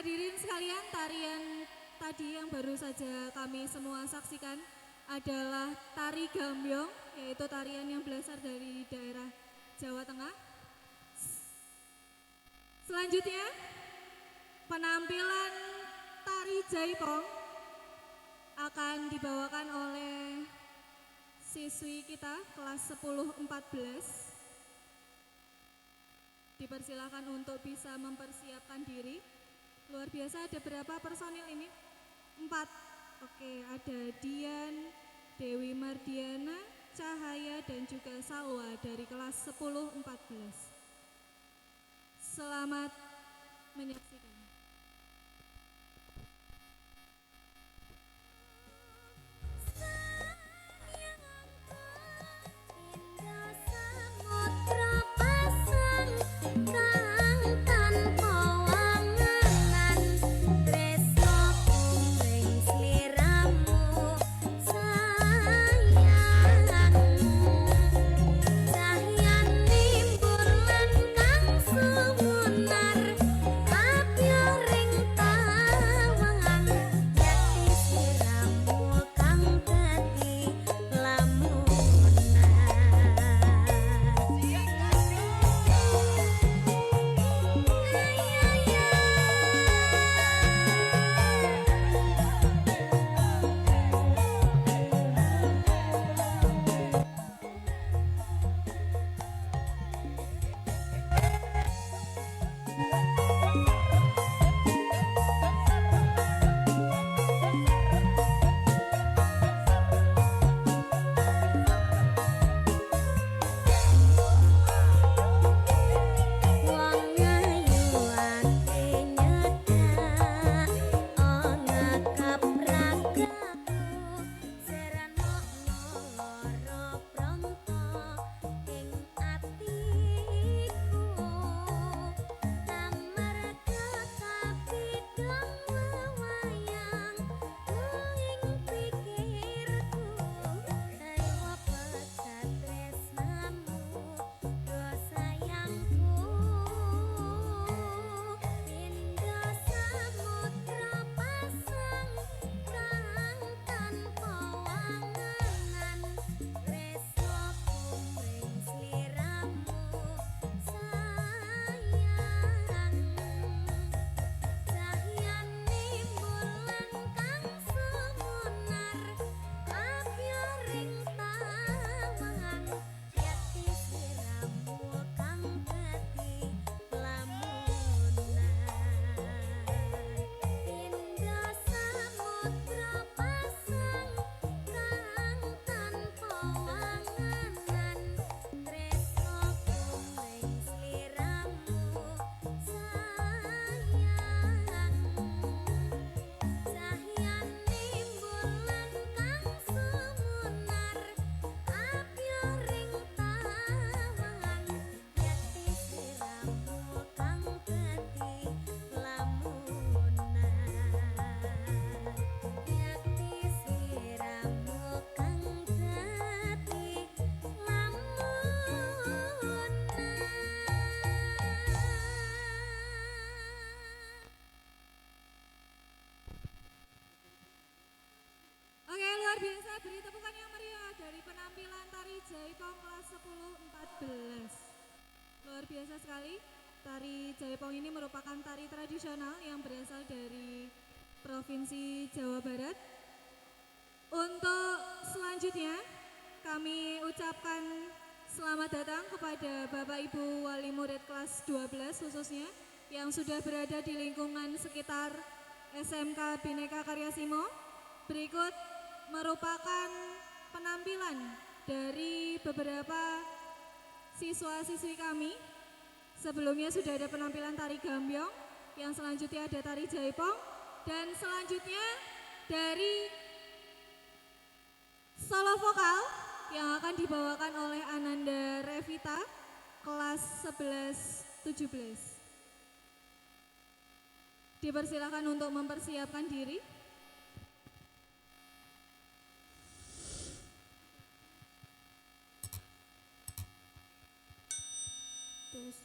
Hadirin sekalian, tarian tadi yang baru saja kami semua saksikan adalah tari gambyong, yaitu tarian yang berasal dari daerah Jawa Tengah. Selanjutnya, penampilan tari jaipong akan dibawakan oleh siswi kita kelas 10-14. Dipersilakan untuk bisa mempersiapkan diri. Luar biasa, ada berapa personil ini? 4. Oke, ada Dian, Dewi Mardiana, Cahaya, dan juga Salwa dari kelas 10-14. Selamat menyaksikan. Biasa beri tepukan yang meriah dari penampilan tari jaipong kelas 10-14. Luar biasa sekali. Tari jaipong ini merupakan tari tradisional yang berasal dari Provinsi Jawa Barat. Untuk selanjutnya kami ucapkan selamat datang kepada Bapak Ibu Wali Murid kelas 12 khususnya yang sudah berada di lingkungan sekitar SMK Bhinneka Karya Simo. Berikut merupakan penampilan dari beberapa siswa-siswi kami. Sebelumnya sudah ada penampilan tari gambyong, yang selanjutnya ada tari jaipong, dan selanjutnya dari solo vokal yang akan dibawakan oleh Ananda Revita kelas 11-17. Dipersilakan untuk mempersiapkan diri. Terus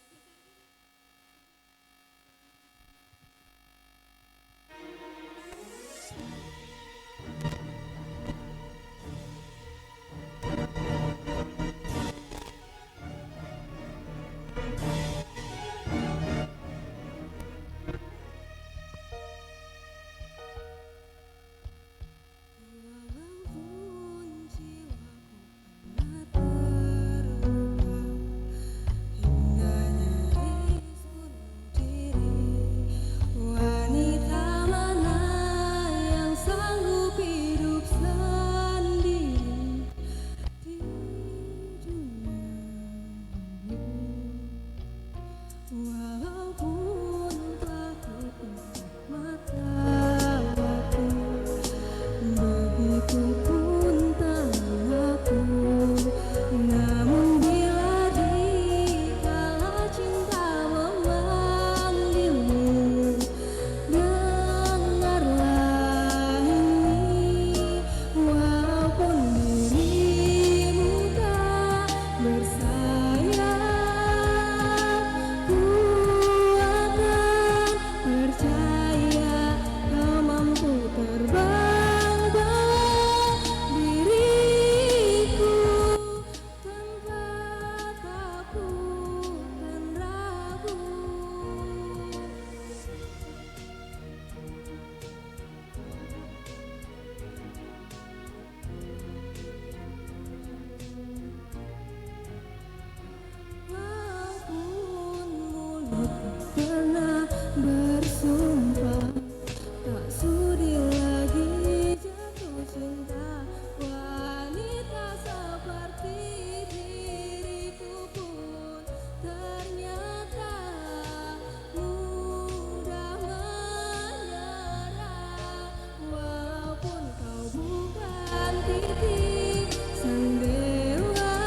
titik sang dewa.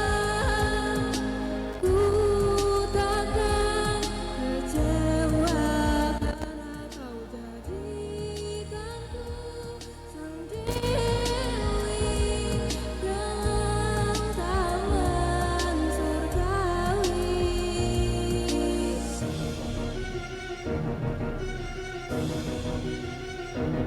Ku takkan kecewa karena kau jadikanku sang dewi dalam taman surgawi. Walaupun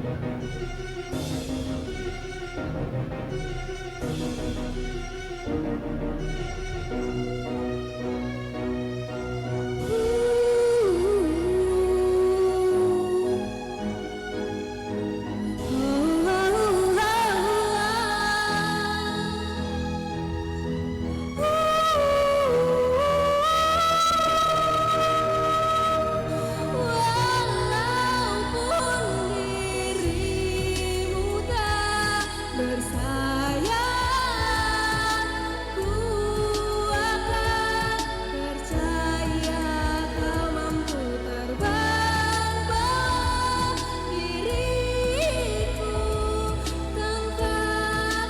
dirimu tak bersayap, ku akan percaya kau mampu terbang bawa diriku tanpa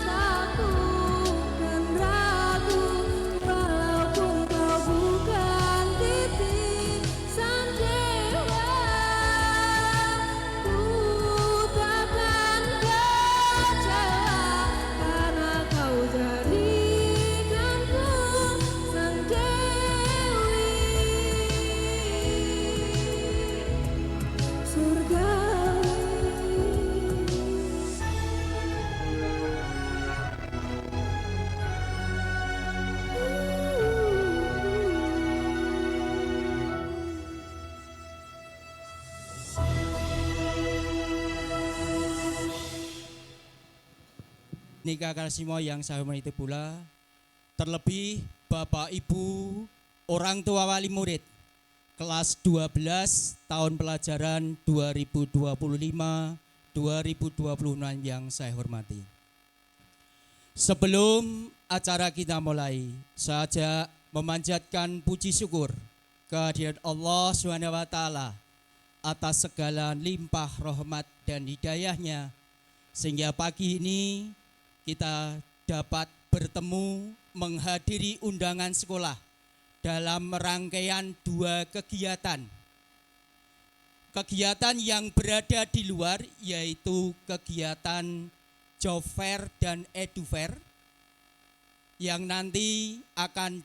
takut dan ragu. Walaupun kau bukan titik sang dewa, ku takkan kecewa karena kau jadikanku sang dewi surgawi. Nika Karsimo yang saya hormati pula, terlebih Bapak Ibu orang tua wali murid kelas 12 tahun pelajaran 2025-2026 yang saya hormati. Sebelum acara kita mulai, saya memanjatkan puji syukur kehadirat Allah SWT atas segala limpah rahmat dan hidayahnya, sehingga pagi ini kita dapat bertemu menghadiri undangan sekolah dalam rangkaian 2 kegiatan. Kegiatan yang berada di luar yaitu kegiatan Job Fair dan Edu Fair yang nanti akan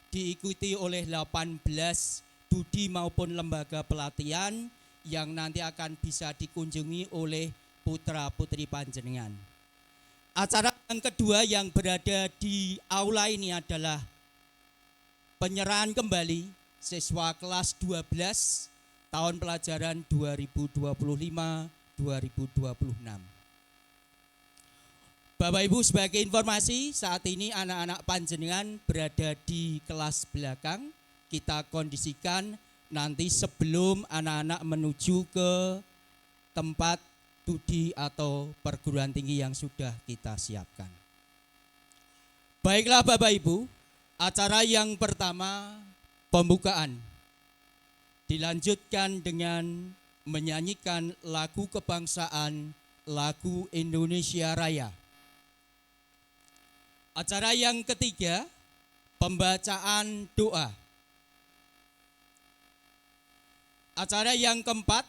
diikuti oleh 18 studi maupun lembaga pelatihan yang nanti akan bisa dikunjungi oleh putra-putri panjenengan. Acara yang kedua yang berada di aula ini adalah penyerahan kembali siswa kelas 12 tahun pelajaran 2025-2026. Bapak Ibu, sebagai informasi, saat ini anak-anak panjenengan berada di kelas belakang. Kita kondisikan nanti sebelum anak-anak menuju ke tempat studi atau perguruan tinggi yang sudah kita siapkan. Baiklah Bapak Ibu, acara yang pertama pembukaan dilanjutkan dengan menyanyikan lagu kebangsaan, lagu Indonesia Raya. Acara yang ketiga pembacaan doa. Acara yang keempat,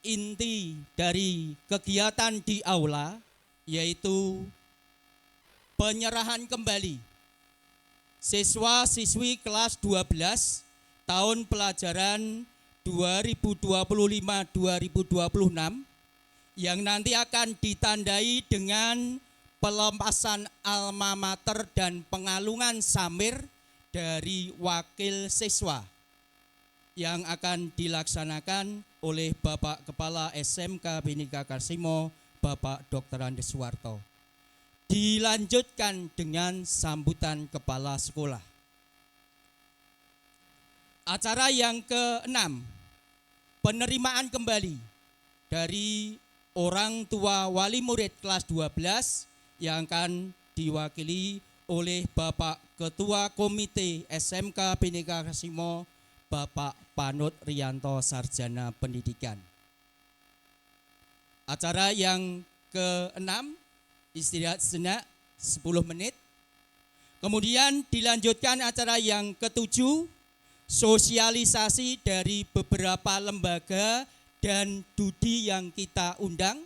inti dari kegiatan di aula yaitu penyerahan kembali siswa-siswi kelas 12 tahun pelajaran 2025-2026 yang nanti akan ditandai dengan pelepasan alma mater dan pengalungan samir dari wakil siswa yang akan dilaksanakan oleh Bapak Kepala SMK Bhinneka Karsimo, Bapak Dr. Andes Suwarto. Dilanjutkan dengan sambutan kepala sekolah. Acara yang ke-6, penerimaan kembali dari orang tua wali murid kelas 12 yang akan diwakili oleh Bapak Ketua Komite SMK Bhinneka Karsimo, Bapak Panut Rianto Sarjana Pendidikan. Acara yang ke-6, istirahat sejenak 10 menit. Kemudian dilanjutkan acara yang ketujuh, sosialisasi dari beberapa lembaga dan Dudi yang kita undang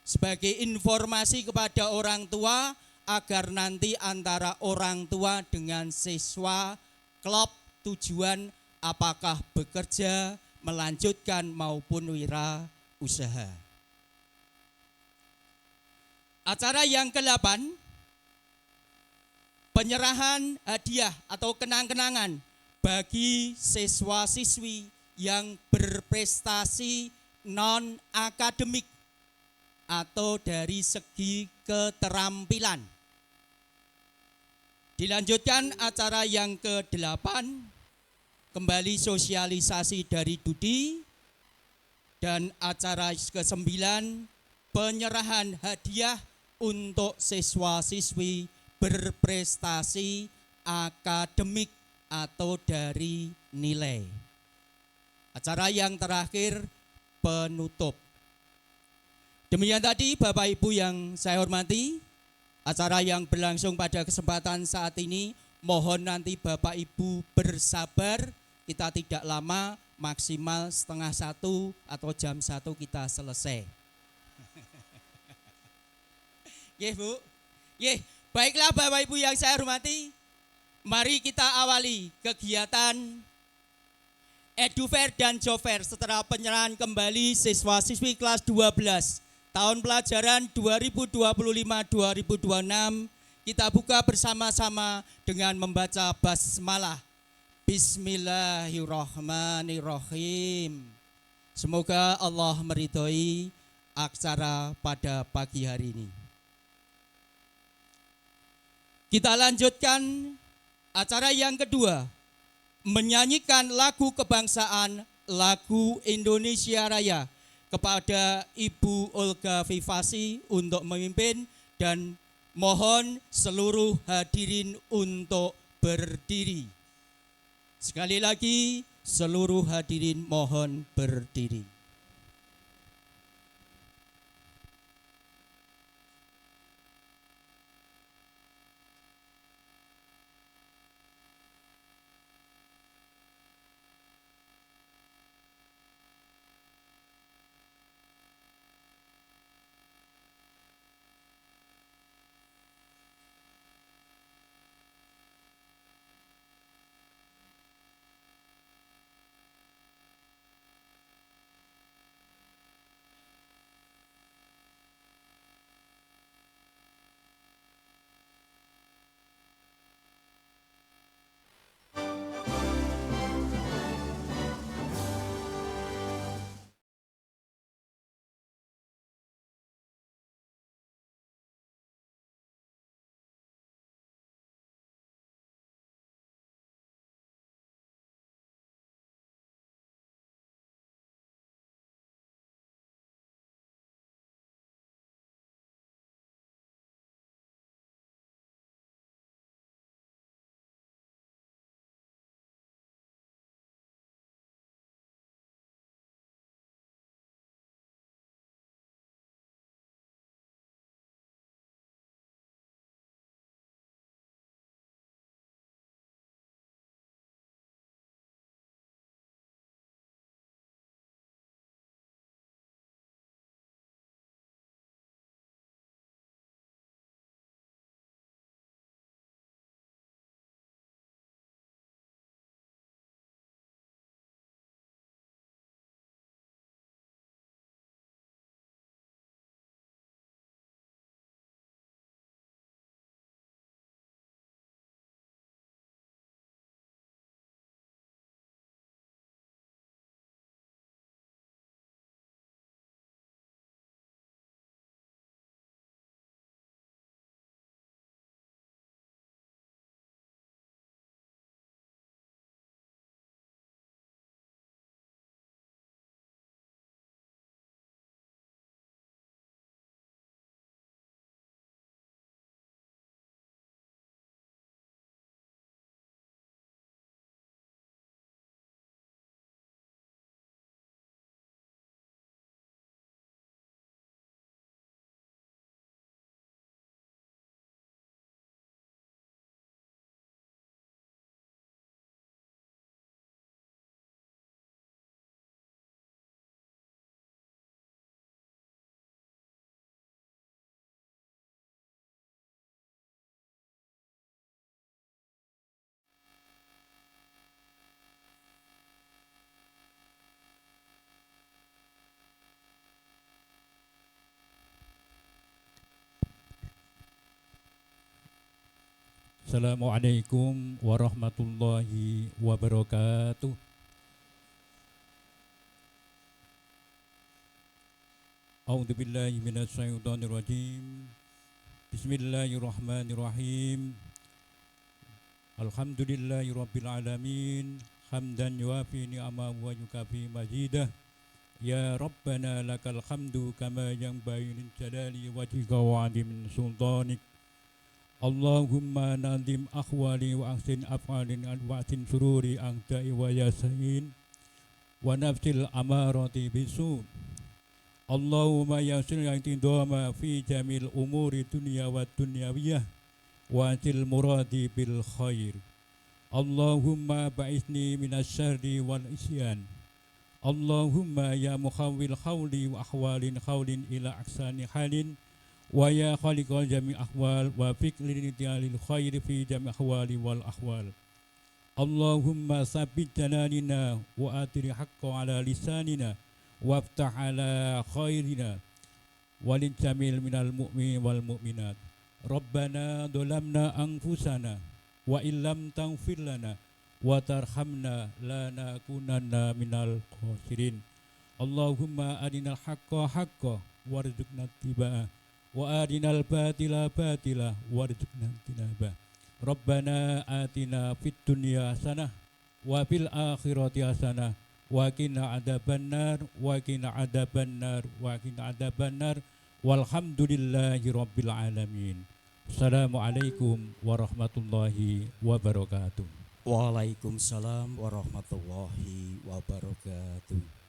sebagai informasi kepada orang tua agar nanti antara orang tua dengan siswa klop tujuan apakah bekerja, melanjutkan maupun wirausaha. Acara yang ke-8, penyerahan hadiah atau kenang-kenangan bagi siswa-siswi yang berprestasi non-akademik atau dari segi keterampilan. Dilanjutkan acara yang ke-8, kembali sosialisasi dari Dudi, dan acara ke-9, penyerahan hadiah untuk siswa-siswi berprestasi akademik atau dari nilai. Acara yang terakhir, penutup. Demikian tadi Bapak Ibu yang saya hormati, acara yang berlangsung pada kesempatan saat ini. Mohon nanti Bapak Ibu bersabar, kita tidak lama, maksimal setengah 1 atau jam 1 kita selesai. Nggih, Bu. Nggih, baiklah Bapak Ibu yang saya hormati, mari kita awali kegiatan EduFair dan JobFair setelah penyerahan kembali siswa-siswi kelas 12 tahun pelajaran 2025-2026. Kita buka bersama-sama dengan membaca basmalah. Bismillahirrahmanirrahim. Semoga Allah meridhoi acara pada pagi hari ini. Kita lanjutkan acara yang kedua, menyanyikan lagu kebangsaan, lagu Indonesia Raya kepada Ibu Olga Vivasi untuk memimpin, dan mohon seluruh hadirin untuk berdiri. Sekali lagi, seluruh hadirin mohon berdiri. Assalamualaikum warahmatullahi wabarakatuh. A'udzu billahi minasyaitonir rajim. Bismillahirrahmanirrahim. Alhamdulillahi rabbil alamin. Hamdan yuafi ni'amahu wa yukafi mazidah. Ya Rabbana lakal hamdu kama yanbaghi li jalali wajhika wa 'azimi sultanik. Allahumma nadim akhwali wa ahsin af'alin wa ahsin sururi angta'i wa yasain wa nafsil amarati bisu. Allahumma yassir i'tidama fi jamil umuri dunya wa dunyawiyah wa atil muradi bil khair. Allahumma ba'isni minasyarri wal isyan. Allahumma ya mukhawwil khawli wa ahwalin khawlin ila aksani halin wa ya khaliqal jami' ahwal wa fikli lil khair fi jami' ahwali wal ahwal. Allahumma sabbit jananina wa atiri haqqa ala lisanina waftah ala khairina walin jamil minal mu'min wal mu'minat. Rabbana dolamna anfusana wa illam taghfir lana wa tarhamna lanakunanna minal khasirin. Allahumma arinal haqqa haqqa warzuqna ittiba'ah wa arinal batila batila warzuqna ijtinabah. Rabbana atina fid dunya hasanah wa fil akhirati hasanah wa qina adzabannar wa qina adzabannar wa qina adzabannar walhamdulillahi rabbil alamin. Assalamualaikum warahmatullahi wabarakatuh. Waalaikumsalam warahmatullahi wabarakatuh.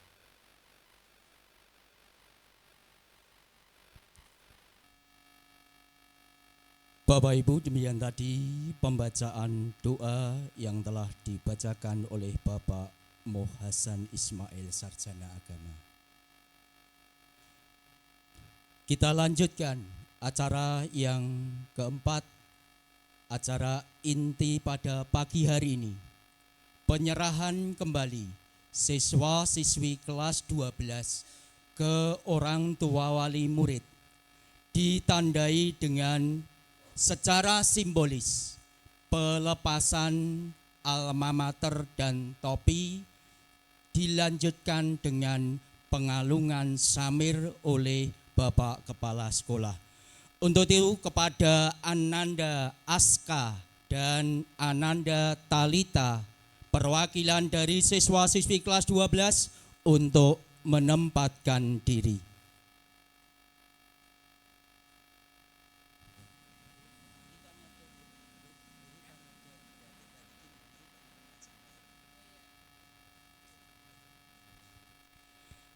Bapak Ibu, demikian tadi pembacaan doa yang telah dibacakan oleh Bapak Mohasan Ismail Sarjana Agama. Kita lanjutkan acara yang keempat, acara inti pada pagi hari ini. Penyerahan kembali siswa-siswi kelas 12 ke orang tua wali murid ditandai dengan secara simbolis pelepasan alma mater dan topi, dilanjutkan dengan pengalungan samir oleh Bapak Kepala Sekolah. Untuk itu kepada Ananda Aska dan Ananda Talita, perwakilan dari siswa-siswi kelas 12 untuk menempatkan diri.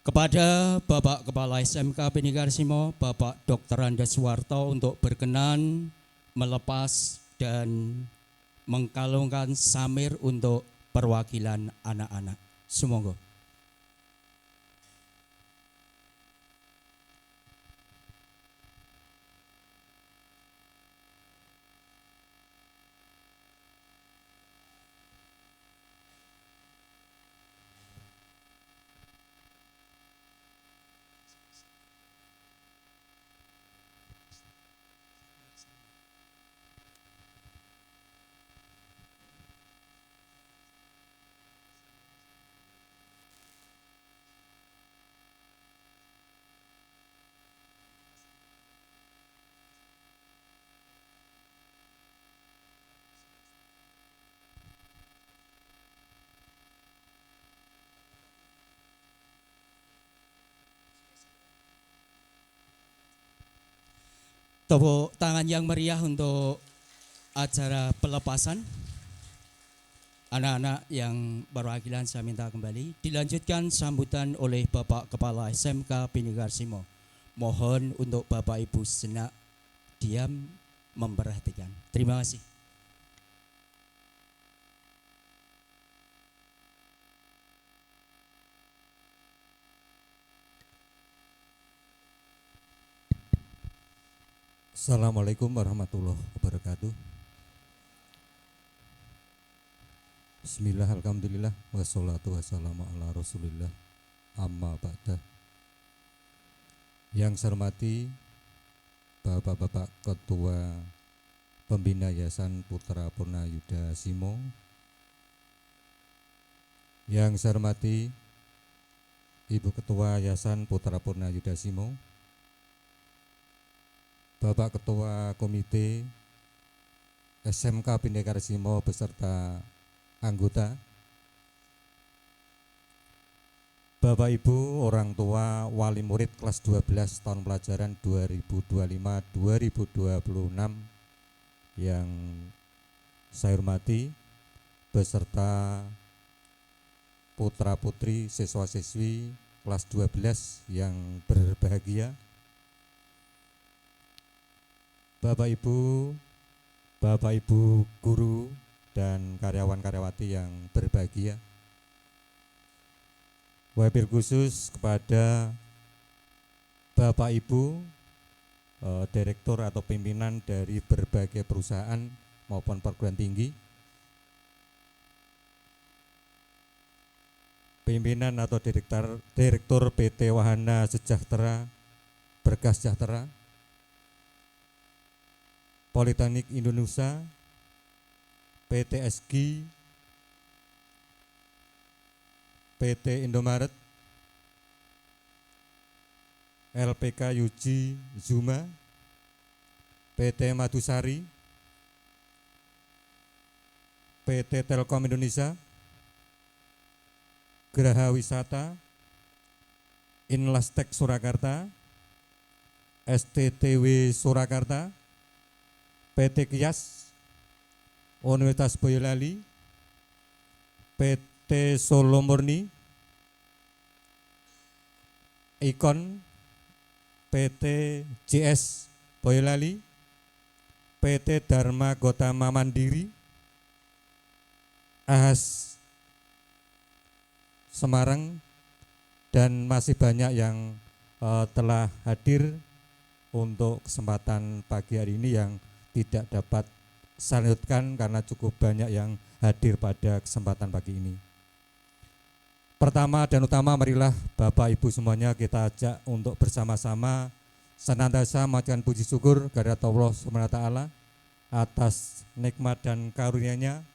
Kepada Bapak Kepala SMK Penikarsimo, Bapak Dr. Andes Suwarto untuk berkenan melepas dan mengkalungkan samir untuk perwakilan anak-anak. Semoga. Tepuk tangan yang meriah untuk acara pelepasan. Anak-anak yang perwakilan saya minta kembali. Dilanjutkan sambutan oleh Bapak Kepala SMK Penikarsimo. Mohon untuk Bapak Ibu sejenak diam memperhatikan. Terima kasih. Assalamualaikum warahmatullahi wabarakatuh. Bismillah, alhamdulillah, wassalatu wassalamu ala rasulillah, amma ba'da. Yang saya hormati Bapak-Bapak Ketua Pembina Yayasan Putra Purna Yuda Simo. Yang saya hormati Ibu Ketua Yayasan Putra Purna Yuda Simo, Bapak Ketua Komite SMK Bhinneka Simo beserta anggota, Bapak Ibu orang tua wali murid kelas 12 tahun pelajaran 2025-2026 yang saya hormati, beserta putra putri siswa siswi kelas 12 yang berbahagia, Bapak Ibu guru dan karyawan karyawati yang berbahagia. Wabil khusus kepada Bapak Ibu direktur atau pimpinan dari berbagai perusahaan maupun perguruan tinggi, pimpinan atau direktur PT Wahana Sejahtera Berkah Sejahtera, Politeknik Indonesia, PT SGI, PT Indomaret, LPK Yuji Zuma, PT Madusari, PT Telkom Indonesia, Geraha Wisata, Inlastek Surakarta, STTW Surakarta, PT Kias, Universitas Boyolali, PT Solo Murni, Ikon, PT JS Boyolali, PT Dharma Gotama Mandiri, AHAS Semarang, dan masih banyak yang telah hadir untuk kesempatan pagi hari ini yang tidak dapat saya lanjutkan karena cukup banyak yang hadir pada kesempatan pagi ini. Pertama dan utama, marilah Bapak Ibu semuanya kita ajak untuk bersama-sama senantiasa mengucapkan puji syukur kehadirat Allah SWT atas nikmat dan karunia-Nya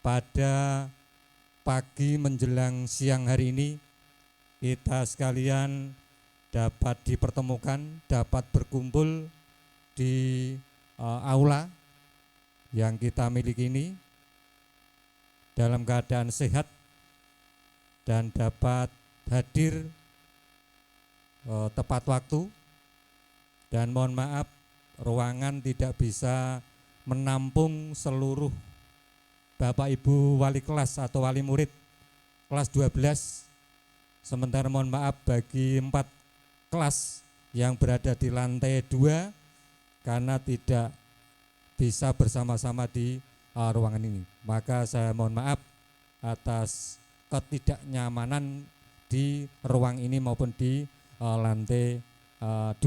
pada pagi menjelang siang hari ini. Kita sekalian dapat dipertemukan, dapat berkumpul di aula yang kita miliki ini dalam keadaan sehat dan dapat hadir tepat waktu, dan mohon maaf ruangan tidak bisa menampung seluruh Bapak Ibu wali kelas atau wali murid kelas 12. Sementara mohon maaf bagi 4 kelas yang berada di lantai 2 karena tidak bisa bersama-sama di ruangan ini. Maka saya mohon maaf atas ketidaknyamanan di ruang ini maupun di lantai 2.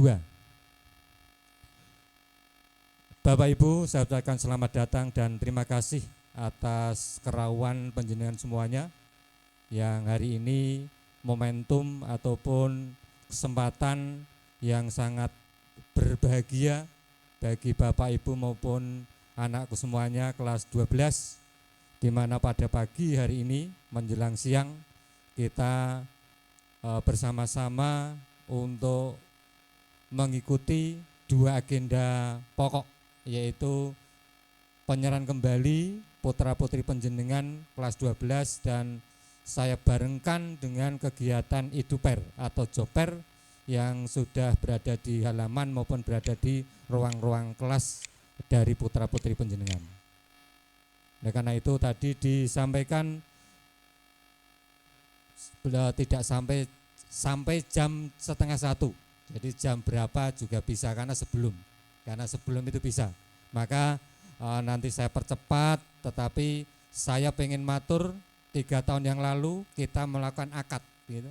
Bapak Ibu, saya ucapkan selamat datang dan terima kasih atas kerawan panjenengan semuanya yang hari ini momentum ataupun kesempatan yang sangat berbahagia bagi Bapak Ibu maupun anakku semuanya kelas 12, di mana pada pagi hari ini menjelang siang kita bersama-sama untuk mengikuti 2 agenda pokok, yaitu penyerahan kembali putra-putri panjenengan kelas 12 dan saya barengkan dengan kegiatan iduper atau joper yang sudah berada di halaman maupun berada di ruang-ruang kelas dari putra-putri panjenengan. Nah, karena itu tadi disampaikan tidak sampai jam 12:30. Jadi jam berapa juga bisa karena sebelum itu bisa. Maka nanti saya percepat, tetapi saya pengen matur 3 tahun yang lalu kita melakukan akad, gitu,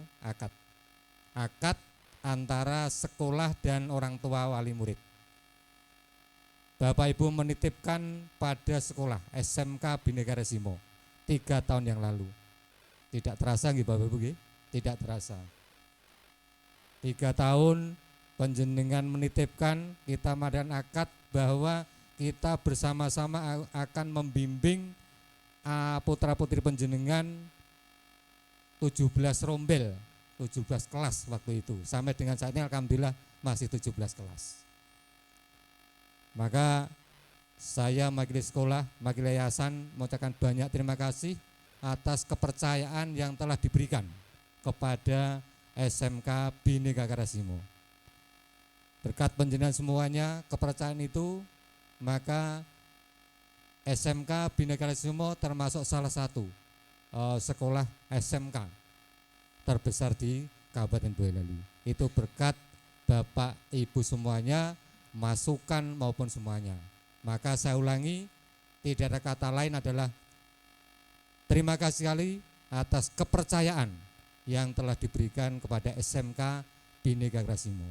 akad antara sekolah dan orang tua wali murid. Bapak Ibu menitipkan pada sekolah SMK Bhinneka Simo 3 tahun yang lalu. Tidak terasa nggih Bapak Ibu nggih? Tidak terasa. 3 tahun panjenengan menitipkan, kita madakan akad bahwa kita bersama-sama akan membimbing putra-putri panjenengan 17 rombel, 17 kelas waktu itu. Sampai dengan saat ini alhamdulillah masih 17 kelas. Maka saya majelis sekolah, majelis yayasan mengucapkan banyak terima kasih atas kepercayaan yang telah diberikan kepada SMK Bhinneka Karasimo. Berkat panjenengan semuanya kepercayaan itu, maka SMK Bhinneka Karasimo termasuk salah satu sekolah SMK terbesar di Kabupaten Boyolali. Itu berkat Bapak Ibu semuanya, masukan maupun semuanya. Maka saya ulangi, tidak ada kata lain adalah terima kasih sekali atas kepercayaan yang telah diberikan kepada SMK Bhinneka Karasimo.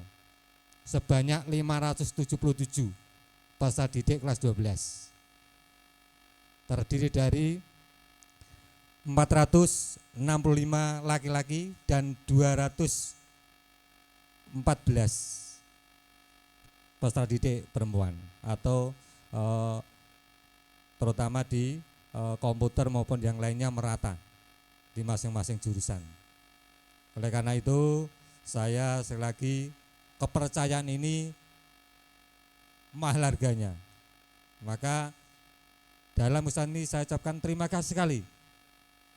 Sebanyak 577 peserta didik kelas 12. Terdiri dari 465 laki-laki dan 214 peserta didik perempuan atau terutama di komputer maupun yang lainnya merata di masing-masing jurusan. Oleh karena itu saya sekali lagi, kepercayaan ini mahal harganya. Maka dalam usaha ini saya ucapkan terima kasih sekali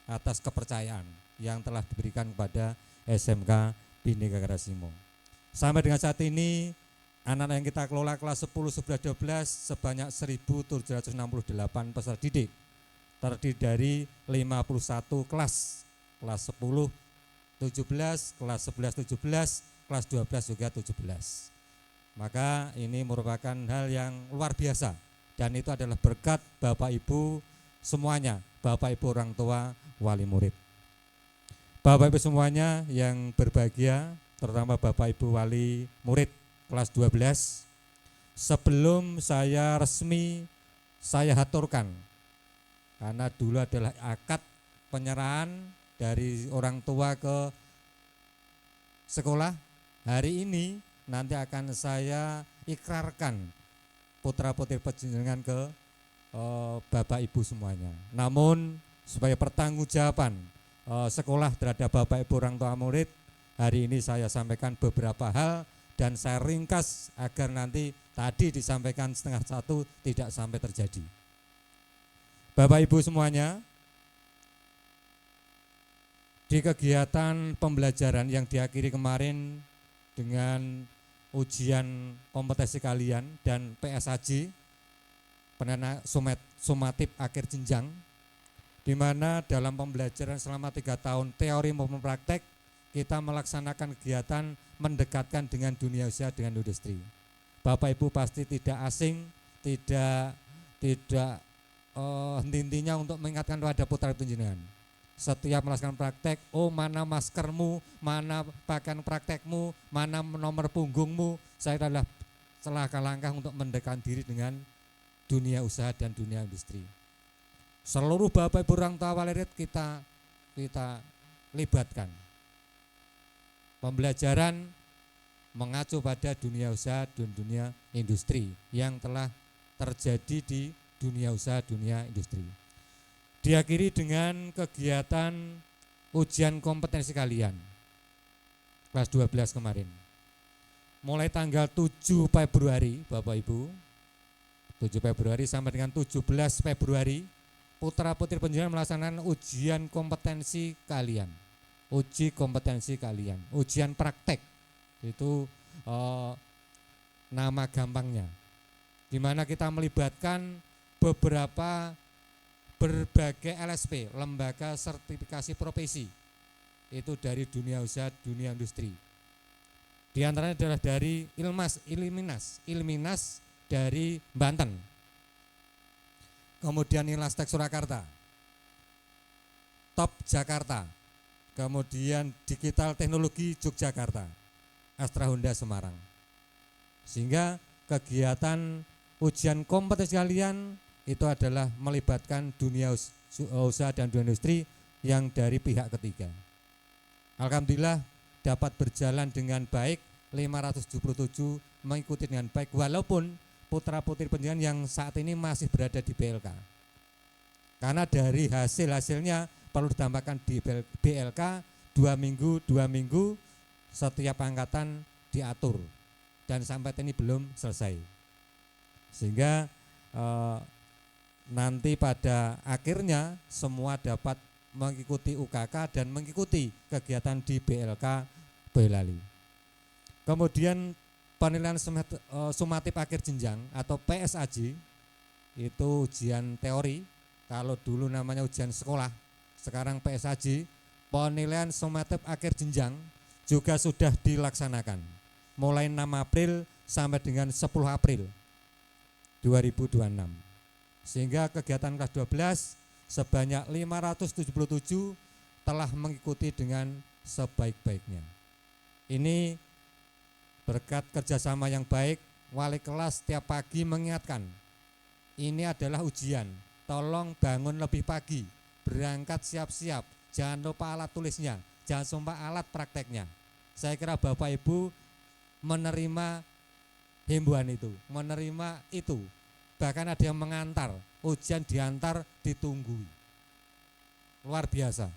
atas kepercayaan yang telah diberikan kepada SMK Bhinneka Karasimo. Sampai dengan saat ini anak-anak yang kita kelola kelas 10, 11, 12 sebanyak 1.768 peserta didik, terdiri dari 51 kelas 10, 17, kelas 11, 17, kelas 12 juga 17. Maka ini merupakan hal yang luar biasa dan itu adalah berkat Bapak Ibu semuanya, Bapak Ibu orang tua, wali murid. Bapak Ibu semuanya yang berbahagia, terutama Bapak Ibu wali murid kelas 12, sebelum saya resmi saya haturkan, karena dulu adalah akad penyerahan dari orang tua ke sekolah, hari ini nanti akan saya ikrarkan putra-putri panjenengan ke Bapak Ibu semuanya. Namun sebagai pertanggungjawaban sekolah terhadap Bapak Ibu orang tua murid, hari ini saya sampaikan beberapa hal dan saya ringkas agar nanti tadi disampaikan 12:30 tidak sampai terjadi. Bapak Ibu semuanya, di kegiatan pembelajaran yang diakhiri kemarin dengan ujian kompetensi kalian dan PSAJ, penanda sumatif akhir jenjang, di mana dalam pembelajaran selama 3 tahun teori maupun praktek kita melaksanakan kegiatan mendekatkan dengan dunia usaha dengan industri. Bapak Ibu pasti tidak asing, tidak henti-hentinya untuk mengingatkan kepada putra panjenengan. Setiap melaksanakan praktek, mana maskermu, mana pakaian praktekmu, mana nomor punggungmu, saya adalah langkah-langkah untuk mendekatkan diri dengan dunia usaha dan dunia industri. Seluruh Bapak Ibu orang tua wali murid kita libatkan. Pembelajaran mengacu pada dunia usaha dan dunia industri yang telah terjadi di dunia usaha, dunia industri. Diakhiri dengan kegiatan ujian kompetensi kalian kelas 12 kemarin. Mulai tanggal 7 Februari Bapak Ibu, 7 Februari sampai dengan 17 Februari, putra-putri panjenengan melaksanakan ujian kompetensi kalian. Uji kompetensi kalian, ujian praktek. Itu nama gampangnya. Di mana kita melibatkan berbagai LSP, lembaga sertifikasi profesi, itu dari dunia usaha, dunia industri. Di antaranya adalah dari Ilminas dari Banten, kemudian Inlastek Surakarta, Top Jakarta, kemudian Digital Teknologi Yogyakarta, Astra Honda Semarang. Sehingga kegiatan ujian kompetensi kalian itu adalah melibatkan dunia usaha dan dunia industri yang dari pihak ketiga. Alhamdulillah dapat berjalan dengan baik, 577 mengikuti dengan baik, walaupun putra-putri panjenengan yang saat ini masih berada di BLK. Karena dari hasilnya perlu ditambahkan di BLK 2 minggu setiap angkatan diatur dan sampai ini belum selesai. Sehingga nanti pada akhirnya semua dapat mengikuti UKK dan mengikuti kegiatan di BLK Boyolali. Kemudian penilaian sumatif akhir jenjang atau PSAJ itu ujian teori. Kalau dulu namanya ujian sekolah, sekarang PSAJ, penilaian sumatif akhir jenjang juga sudah dilaksanakan mulai 6 April sampai dengan 10 April 2026. Sehingga kegiatan kelas 12 sebanyak 577 telah mengikuti dengan sebaik-baiknya. Ini berkat kerjasama yang baik, wali kelas setiap pagi mengingatkan, ini adalah ujian, tolong bangun lebih pagi, berangkat siap-siap, jangan lupa alat tulisnya, jangan lupa alat prakteknya. Saya kira Bapak Ibu menerima himbauan itu, menerima itu. Bahkan ada yang mengantar, ujian diantar, ditunggu. Luar biasa.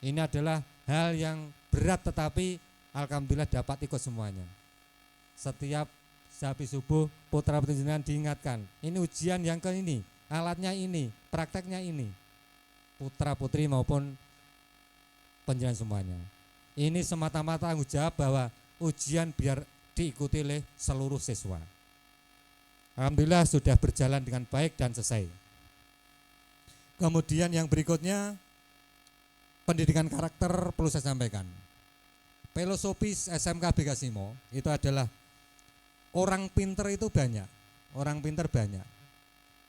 Ini adalah hal yang berat tetapi alhamdulillah dapat ikut semuanya. Setiap habis subuh putra putri jenengan diingatkan, ini ujian yang ke ini, alatnya ini, prakteknya ini. Putra putri maupun panjenengan semuanya. Ini semata-mata tanggung jawab bahwa ujian biar diikuti oleh seluruh siswa. Alhamdulillah sudah berjalan dengan baik dan selesai. Kemudian yang berikutnya, pendidikan karakter perlu saya sampaikan. Filosofi SMK Bekasimo itu adalah orang pinter itu banyak,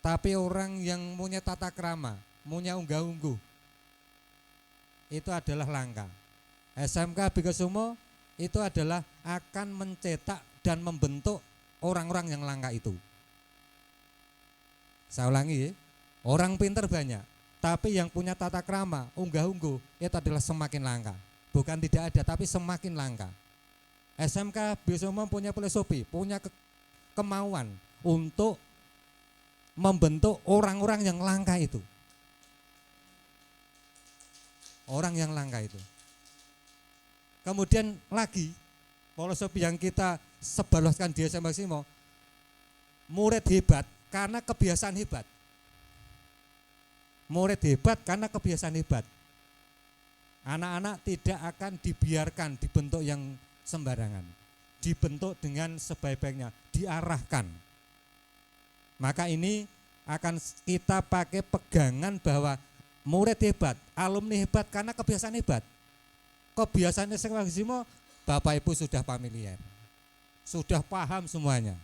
tapi orang yang punya tata krama, punya unggah-ungguh, itu adalah langka. SMK Bekasimo itu adalah akan mencetak dan membentuk orang-orang yang langka itu. Saya ulangi ya, orang pinter banyak, tapi yang punya tata krama, unggah-ungguh itu adalah semakin langka. Bukan tidak ada, tapi semakin langka. SMK Bekasimo punya filosofi, punya kemauan untuk membentuk orang-orang yang langka itu. Orang yang langka itu. Kemudian lagi, filosofi yang kita sebarluaskan di SMK Bekasimo, murid hebat karena kebiasaan hebat. Murid hebat karena kebiasaan hebat. Anak-anak tidak akan dibiarkan dibentuk yang sembarangan. Dibentuk dengan sebaik-baiknya, diarahkan. Maka ini akan kita pakai pegangan bahwa murid hebat, alumni hebat karena kebiasaan hebat. Kebiasaan SMK Bekasimo Bapak Ibu sudah familiar. Sudah paham semuanya.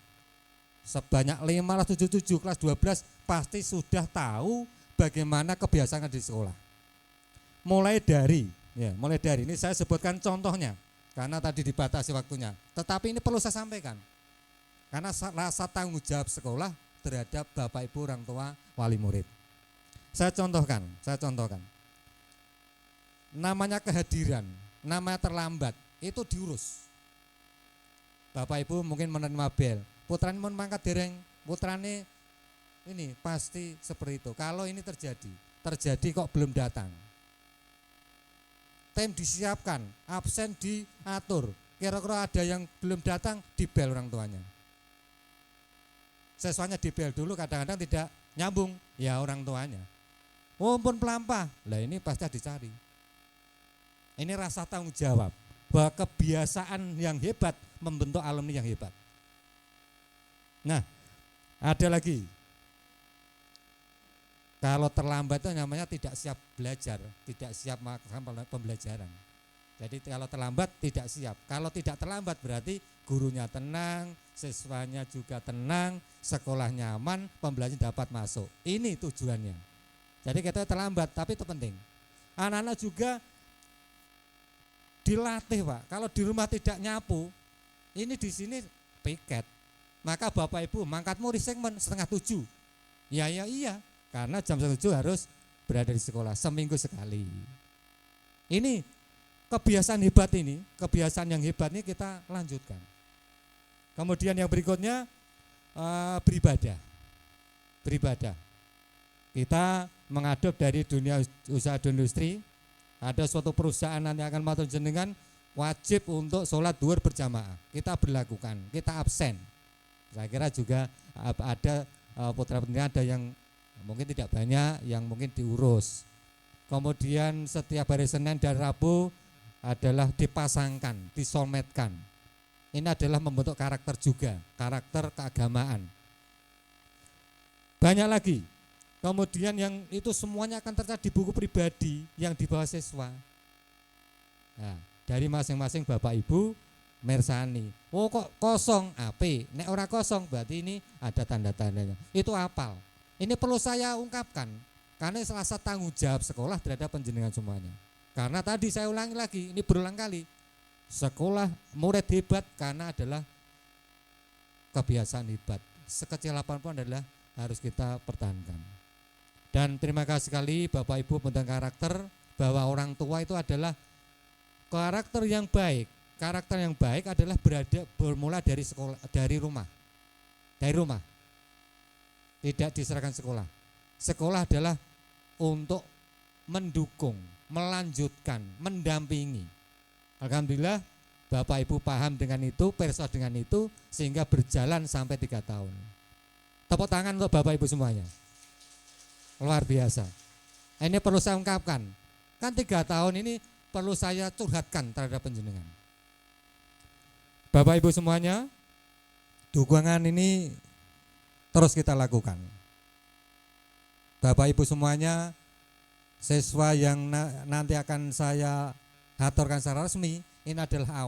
Sebanyak 577 kelas 12 pasti sudah tahu bagaimana kebiasaan di sekolah. Mulai dari ini saya sebutkan contohnya karena tadi dibatasi waktunya. Tetapi ini perlu saya sampaikan. Karena rasa tanggung jawab sekolah terhadap Bapak Ibu orang tua wali murid. Saya contohkan. Namanya kehadiran, namanya terlambat itu diurus. Bapak Ibu mungkin menerima bel, putrane mun mangkat dereng, putrane ini pasti seperti itu. Kalau ini terjadi kok belum datang. Tim disiapkan, absen diatur. Kira-kira ada yang belum datang, dibel orang tuanya. Siswanya dibel dulu, kadang-kadang tidak nyambung, ya orang tuanya. Oh pun pelampah, lah ini pasti dicari. Ini rasa tanggung jawab bahwa kebiasaan yang hebat membentuk alumni yang hebat. Nah, ada lagi. Kalau terlambat itu namanya tidak siap belajar, tidak siap melakukan pembelajaran. Jadi kalau terlambat tidak siap. Kalau tidak terlambat berarti gurunya tenang, siswanya juga tenang, sekolahnya aman, pembelajaran dapat masuk. Ini tujuannya. Jadi kita terlambat, tapi itu penting. Anak-anak juga dilatih Pak. Kalau di rumah tidak nyapu, ini di sini piket. Maka Bapak Ibu mangkatmu risengmen 6:30. Iya. Karena jam 7 harus berada di sekolah seminggu sekali. Ini kebiasaan hebat kebiasaan yang hebat ini kita lanjutkan. Kemudian yang berikutnya beribadah. Kita mengadop dari dunia usaha dan industri, ada suatu perusahaan nanti akan matur jenengan wajib untuk sholat duhur berjamaah. Kita berlakukan, kita absen. Saya kira juga ada putra putri ada yang mungkin tidak banyak, yang mungkin diurus. Kemudian setiap hari Senin dan Rabu adalah dipasangkan, disolmetkan. Ini adalah membentuk karakter juga, karakter keagamaan. Banyak lagi. Kemudian yang itu semuanya akan tercatat di buku pribadi yang dibawa siswa. Nah, dari masing-masing Bapak Ibu mersani. Oh kok kosong, AP. Nek ora kosong berarti ini ada tanda-tandanya. Itu apal. Ini perlu saya ungkapkan karena salah satu tanggung jawab sekolah terhadap penjenengan semuanya. Karena tadi saya ulangi lagi, ini berulang kali. Sekolah murid hebat karena adalah kebiasaan hebat. Sekecil apapun adalah harus kita pertahankan. Dan terima kasih sekali Bapak Ibu tentang karakter, bahwa orang tua itu adalah karakter yang baik. Karakter yang baik adalah bermula dari sekolah, dari rumah. Dari rumah. Tidak diserahkan sekolah. Sekolah adalah untuk mendukung, melanjutkan, mendampingi. Alhamdulillah Bapak Ibu paham dengan itu, perso dengan itu, sehingga berjalan sampai 3 tahun. Tepuk tangan untuk Bapak Ibu semuanya. Luar biasa. Ini perlu saya ungkapkan. Kan 3 tahun ini perlu saya curhatkan terhadap penjenengan. Bapak Ibu semuanya, dukungan ini terus kita lakukan. Bapak Ibu semuanya, siswa yang nanti akan saya aturkan secara resmi, ini adalah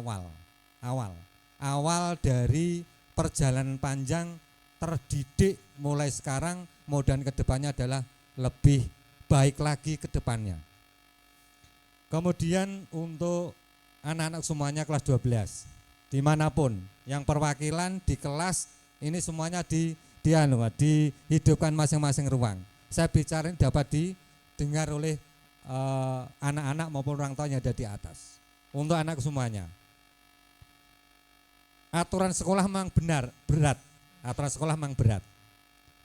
awal dari perjalanan panjang terdidik mulai sekarang, mudah-mudahan kedepannya adalah lebih baik lagi ke depannya. Kemudian untuk anak-anak semuanya kelas 12, dimanapun, yang perwakilan di kelas ini semuanya dihidupkan masing-masing ruang. Saya bicara ini dapat didengar oleh anak-anak maupun orang tua yang ada di atas. Untuk anak semuanya, aturan sekolah memang berat. Aturan sekolah memang berat.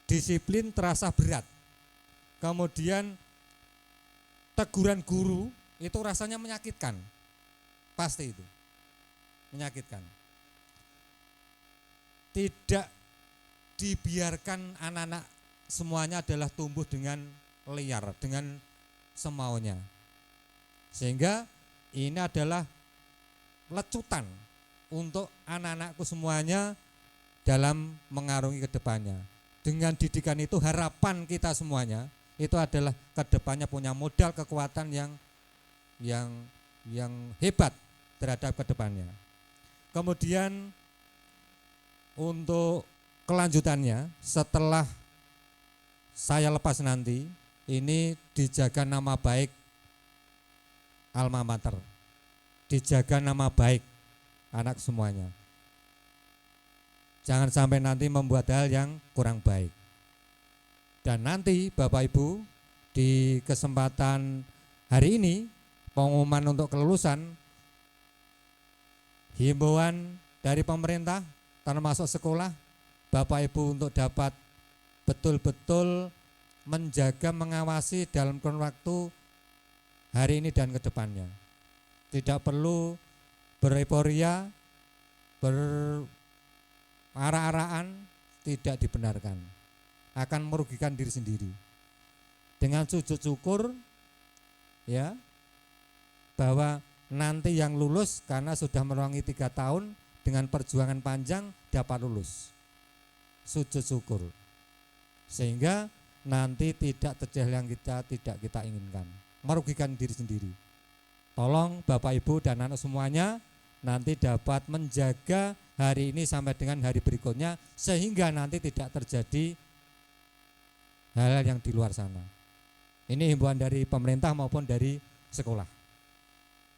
Disiplin terasa berat. Kemudian teguran guru itu rasanya menyakitkan. Pasti itu menyakitkan. Tidak dibiarkan anak-anak semuanya adalah tumbuh dengan liar, dengan semaunya. Sehingga ini adalah lecutan untuk anak-anakku semuanya dalam mengarungi ke depannya. Dengan didikan itu harapan kita semuanya itu adalah kedepannya punya modal kekuatan yang hebat terhadap kedepannya. Kemudian untuk kelanjutannya setelah saya lepas nanti, ini dijaga nama baik alma mater, dijaga nama baik anak semuanya. Jangan sampai nanti membuat hal yang kurang baik. Dan nanti Bapak Ibu di kesempatan hari ini pengumuman untuk kelulusan, himbauan dari pemerintah termasuk sekolah, Bapak Ibu untuk dapat betul-betul menjaga, mengawasi dalam kurun waktu hari ini dan kedepannya. Tidak perlu bereporia, berarah-arahan, tidak dibenarkan. Akan merugikan diri sendiri. Dengan sujud syukur ya, bahwa nanti yang lulus karena sudah melalui 3 tahun dengan perjuangan panjang dapat lulus. Sujud syukur. Sehingga nanti tidak terjadi yang tidak kita inginkan, merugikan diri sendiri. Tolong Bapak Ibu dan anak semuanya nanti dapat menjaga hari ini sampai dengan hari berikutnya, sehingga nanti tidak terjadi hal-hal yang di luar sana. Ini himbauan dari pemerintah maupun dari sekolah.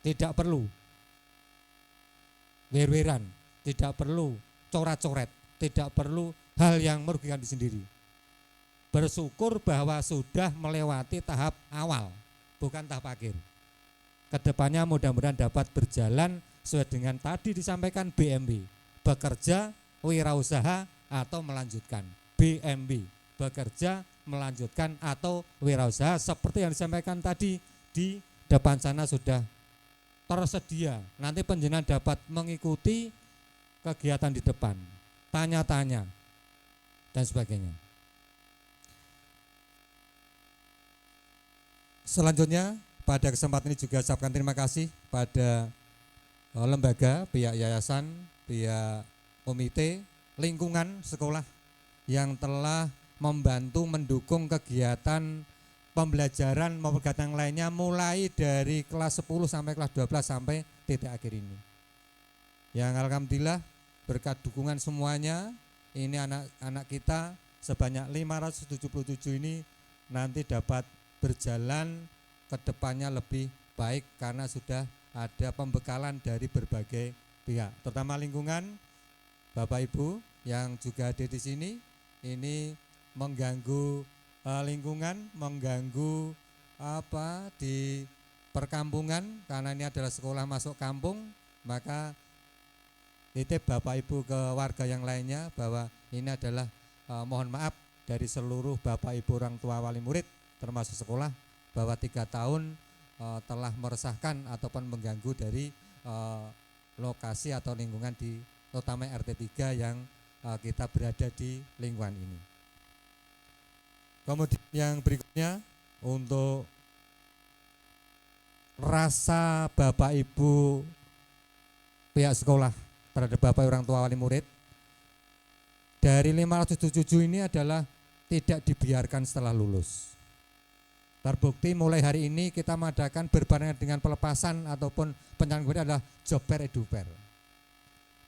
Tidak perlu wer-weran, tidak perlu coret-coret, tidak perlu hal yang merugikan diri sendiri. Bersyukur bahwa sudah melewati tahap awal, bukan tahap akhir. Kedepannya mudah-mudahan dapat berjalan sesuai dengan tadi disampaikan BMB, bekerja, wirausaha, atau melanjutkan. BMB, bekerja, melanjutkan atau wirausaha, seperti yang disampaikan tadi di depan sana sudah tersedia. Nanti panjenengan dapat mengikuti kegiatan di depan, tanya-tanya dan sebagainya. Selanjutnya pada kesempatan ini juga ucapkan terima kasih pada lembaga, pihak yayasan, pihak komite, lingkungan sekolah yang telah membantu mendukung kegiatan pembelajaran maupun kegiatan lainnya mulai dari kelas 10 sampai kelas 12 sampai titik akhir ini. Yang alhamdulillah berkat dukungan semuanya, ini anak-anak kita sebanyak 577 ini nanti dapat berjalan ke depannya lebih baik karena sudah ada pembekalan dari berbagai pihak, terutama lingkungan, Bapak Ibu yang juga ada di sini. Ini mengganggu lingkungan, mengganggu di perkampungan karena ini adalah sekolah masuk kampung, maka titip Bapak Ibu ke warga yang lainnya bahwa ini adalah mohon maaf dari seluruh Bapak Ibu orang tua wali murid termasuk sekolah bahwa 3 tahun telah meresahkan ataupun mengganggu dari lokasi atau lingkungan di terutama RT 3 yang kita berada di lingkungan ini. Kemudian yang berikutnya untuk rasa Bapak Ibu pihak sekolah terhadap Bapak orang tua wali murid dari 577 ini adalah tidak dibiarkan setelah lulus. Terbukti mulai hari ini kita mengadakan berbarengan dengan pelepasan ataupun penyalahgunaan adalah job fair edu fair.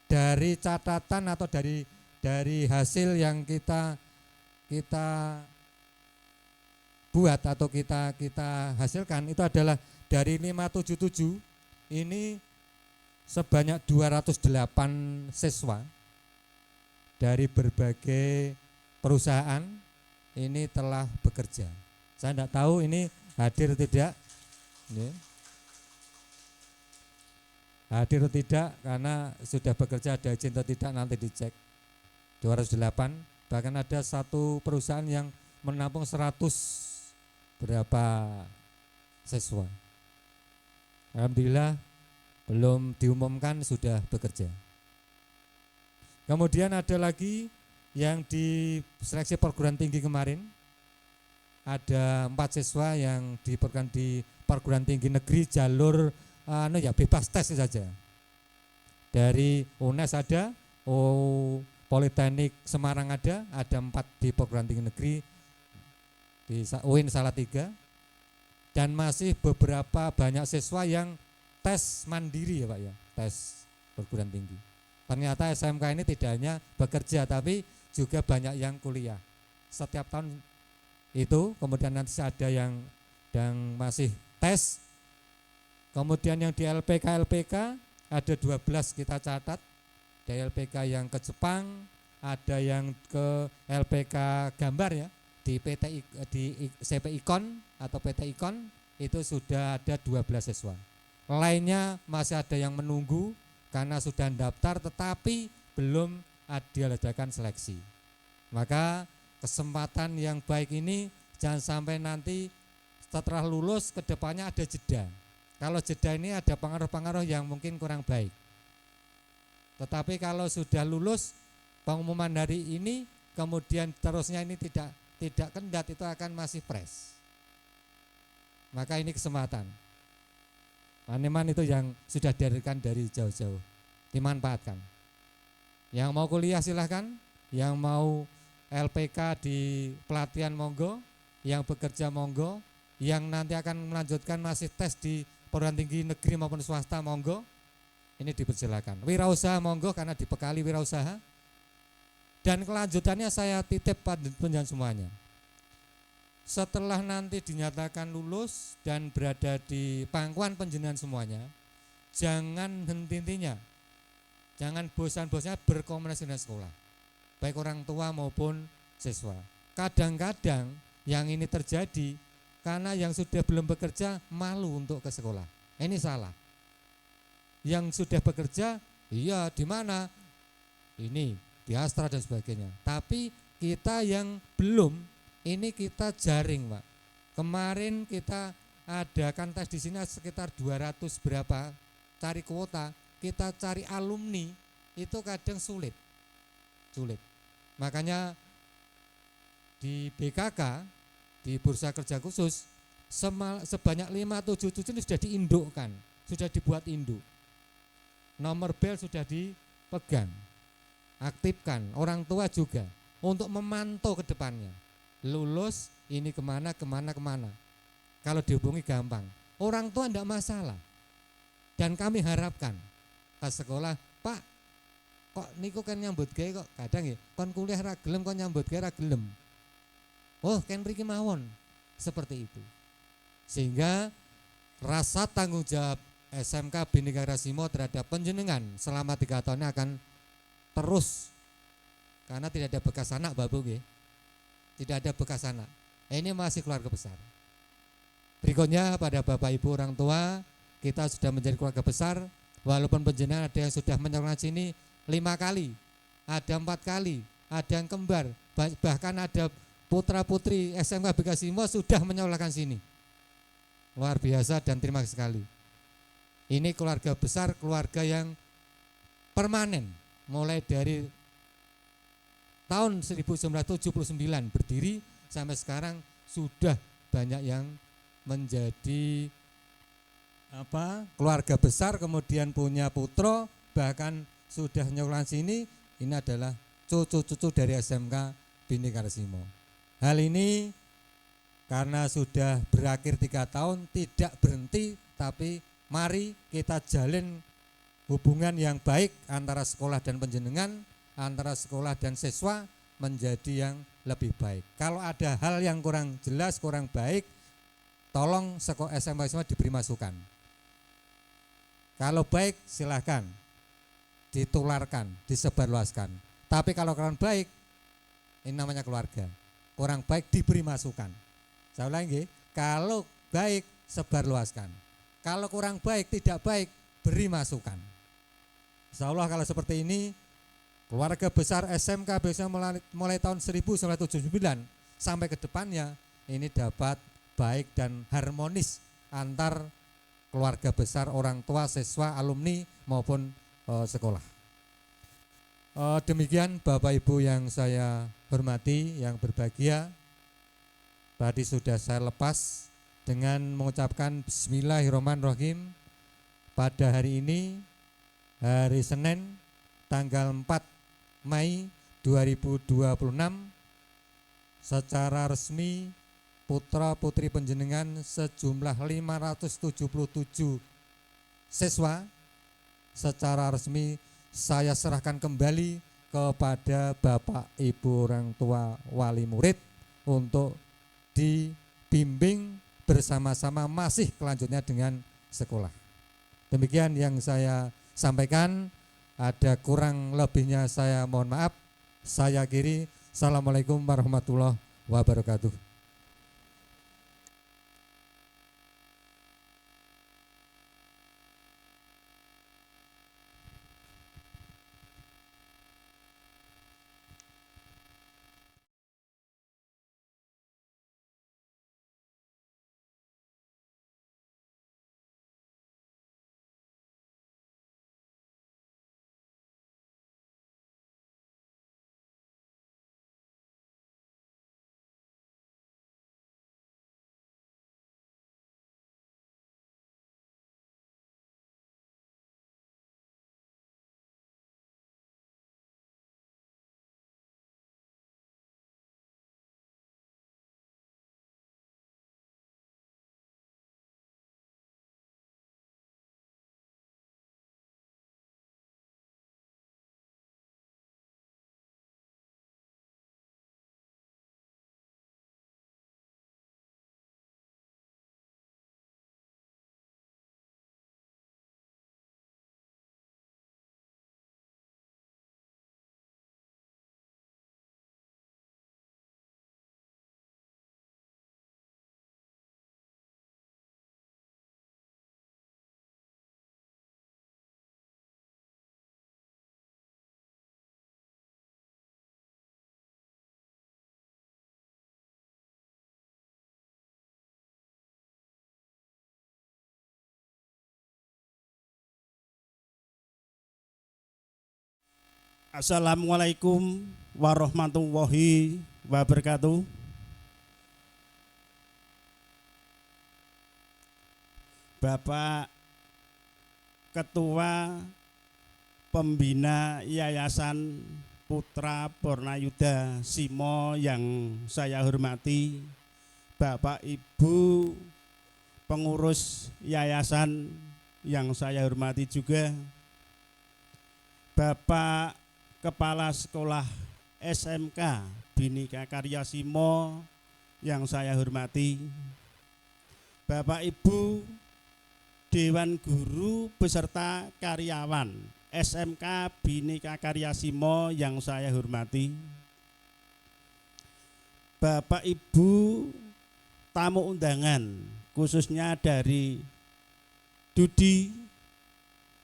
Dari catatan atau dari hasil yang kita buat atau kita hasilkan itu adalah dari 577 ini sebanyak 208 siswa dari berbagai perusahaan ini telah bekerja. Saya tidak tahu ini hadir atau tidak. Hadir atau tidak karena sudah bekerja ada izin atau tidak nanti dicek. 208, bahkan ada satu perusahaan yang menampung 100 berapa siswa. Alhamdulillah belum diumumkan sudah bekerja. Kemudian ada lagi yang di seleksi perguruan tinggi kemarin ada 4 siswa yang di perguruan tinggi negeri jalur bebas tes saja. Dari UNES ada, Politeknik Semarang ada 4 di perguruan tinggi negeri, di UIN Salatiga, dan masih beberapa banyak siswa yang tes mandiri ya Pak ya, tes perguruan tinggi. Ternyata SMK ini tidak hanya bekerja tapi juga banyak yang kuliah. Setiap tahun itu, kemudian nanti ada yang masih tes. Kemudian yang di LPK ada 12 kita catat. Dari LPK yang ke Jepang, ada yang ke LPK gambar ya, di CP Ikon atau PT Ikon itu sudah ada 12 siswa. Lainnya masih ada yang menunggu karena sudah daftar tetapi belum diadakan seleksi. Maka kesempatan yang baik ini jangan sampai nanti setelah lulus ke depannya ada jeda. Kalau jeda ini ada pengaruh-pengaruh yang mungkin kurang baik. Tetapi kalau sudah lulus pengumuman hari ini kemudian terusnya ini tidak kendat itu akan masih fresh. Maka ini kesempatan. Maneman itu yang sudah dihadirkan dari jauh-jauh dimanfaatkan. Yang mau kuliah silahkan, yang mau LPK di pelatihan monggo, yang bekerja monggo, yang nanti akan melanjutkan masih tes di perguruan tinggi negeri maupun swasta monggo, ini dipersilakan. Wirausaha monggo karena dibekali wirausaha. Dan kelanjutannya saya titip pada penjenengan semuanya. Setelah nanti dinyatakan lulus dan berada di pangkuan penjenengan semuanya, jangan henti-hentinya, jangan bosan-bosannya berkomunikasi dengan sekolah, baik orang tua maupun siswa. Kadang-kadang yang ini terjadi karena yang sudah belum bekerja malu untuk ke sekolah. Ini salah. Yang sudah bekerja, iya di mana? Ini di Astra dan sebagainya. Tapi kita yang belum, ini kita jaring, Pak. Kemarin kita adakan tes di sini sekitar 200 berapa, cari kuota, kita cari alumni itu kadang sulit. Makanya di BKK, di Bursa Kerja Khusus, sebanyak 577 ini sudah diindukkan, sudah dibuat induk. Nomor bel sudah dipegang, aktifkan, orang tua juga untuk memantau ke depannya. Lulus ini kemana. Kalau dihubungi gampang, orang tua tidak masalah. Dan kami harapkan ke sekolah, Pak, kok niku kan nyambut gawe kok kadang ya, kon kuliah ra gelem, kon nyambut gawe ra gelem. Oh, kan mriki mawon. Seperti itu. Sehingga rasa tanggung jawab SMK Bhinneka Rasimo terhadap panjenengan selama 3 tahun ini akan terus, karena tidak ada bekas anak, Bapak nggih. Tidak ada bekas anak. Ini masih keluarga besar. Berikutnya pada Bapak Ibu orang tua, kita sudah menjadi keluarga besar. Walaupun panjenengan ada yang sudah menyerahkan sini 5 kali, ada 4 kali, ada yang kembar, bahkan ada putra putri SMK BK Simo sudah menyekolahkan sini. Luar biasa dan terima kasih sekali. Ini keluarga besar, keluarga yang permanen, mulai dari tahun 1979 berdiri sampai sekarang sudah banyak yang menjadi keluarga besar, kemudian punya putra, bahkan sudah nyekolahkan sini. Ini adalah cucu-cucu dari SMK Bhinneka Rasimo. Hal ini karena sudah berakhir 3 tahun tidak berhenti, tapi mari kita jalin hubungan yang baik antara sekolah dan panjenengan, antara sekolah dan siswa menjadi yang lebih baik. Kalau ada hal yang kurang jelas, kurang baik, tolong sekolah SMK diberi masukan. Kalau baik silahkan ditularkan, disebarluaskan. Tapi kalau kurang baik, ini namanya keluarga. Kurang baik diberi masukan. Saya ulangi, kalau baik sebarluaskan. Kalau kurang baik, tidak baik, beri masukan. Insya Allah kalau seperti ini, keluarga besar SMK biasanya mulai tahun 1979 sampai ke depannya ini dapat baik dan harmonis antar keluarga besar, orang tua, siswa, alumni maupun sekolah. Demikian Bapak Ibu yang saya hormati, yang berbahagia. Tadi sudah saya lepas dengan mengucapkan Bismillahirrahmanirrahim. Pada hari ini, hari Senin, tanggal 4 Mei 2026, secara resmi putra putri panjenengan sejumlah 577 siswa secara resmi saya serahkan kembali kepada Bapak Ibu orang tua wali murid untuk dibimbing bersama-sama masih kelanjutnya dengan sekolah. Demikian yang saya sampaikan, ada kurang lebihnya saya mohon maaf. Saya akhiri, Assalamualaikum warahmatullahi wabarakatuh. Assalamualaikum warahmatullahi wabarakatuh. Bapak Ketua Pembina Yayasan Putra Purnayuda Simo yang saya hormati, Bapak Ibu pengurus yayasan yang saya hormati juga, Bapak Kepala Sekolah SMK Bhinneka Karya Simo yang saya hormati, Bapak Ibu Dewan Guru beserta karyawan SMK Bhinneka Karya Simo yang saya hormati, Bapak Ibu tamu undangan khususnya dari Dudi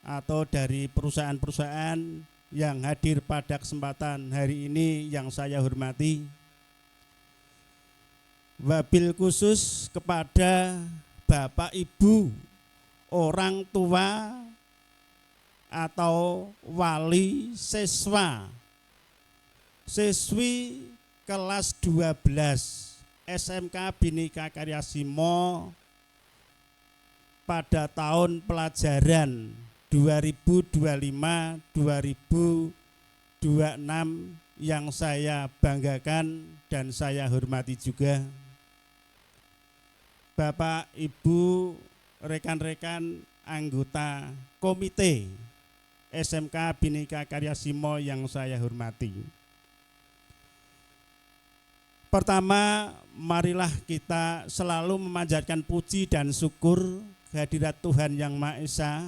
atau dari perusahaan-perusahaan yang hadir pada kesempatan hari ini yang saya hormati. Wabil khusus kepada Bapak Ibu orang tua atau wali siswa siswi kelas 12 SMK Bhinneka Karya Simo pada tahun pelajaran 2025-2026 yang saya banggakan dan saya hormati juga. Bapak, Ibu, rekan-rekan anggota komite SMK Bhinneka Karya Simo yang saya hormati. Pertama, marilah kita selalu memanjatkan puji dan syukur kehadirat Tuhan Yang Maha Esa,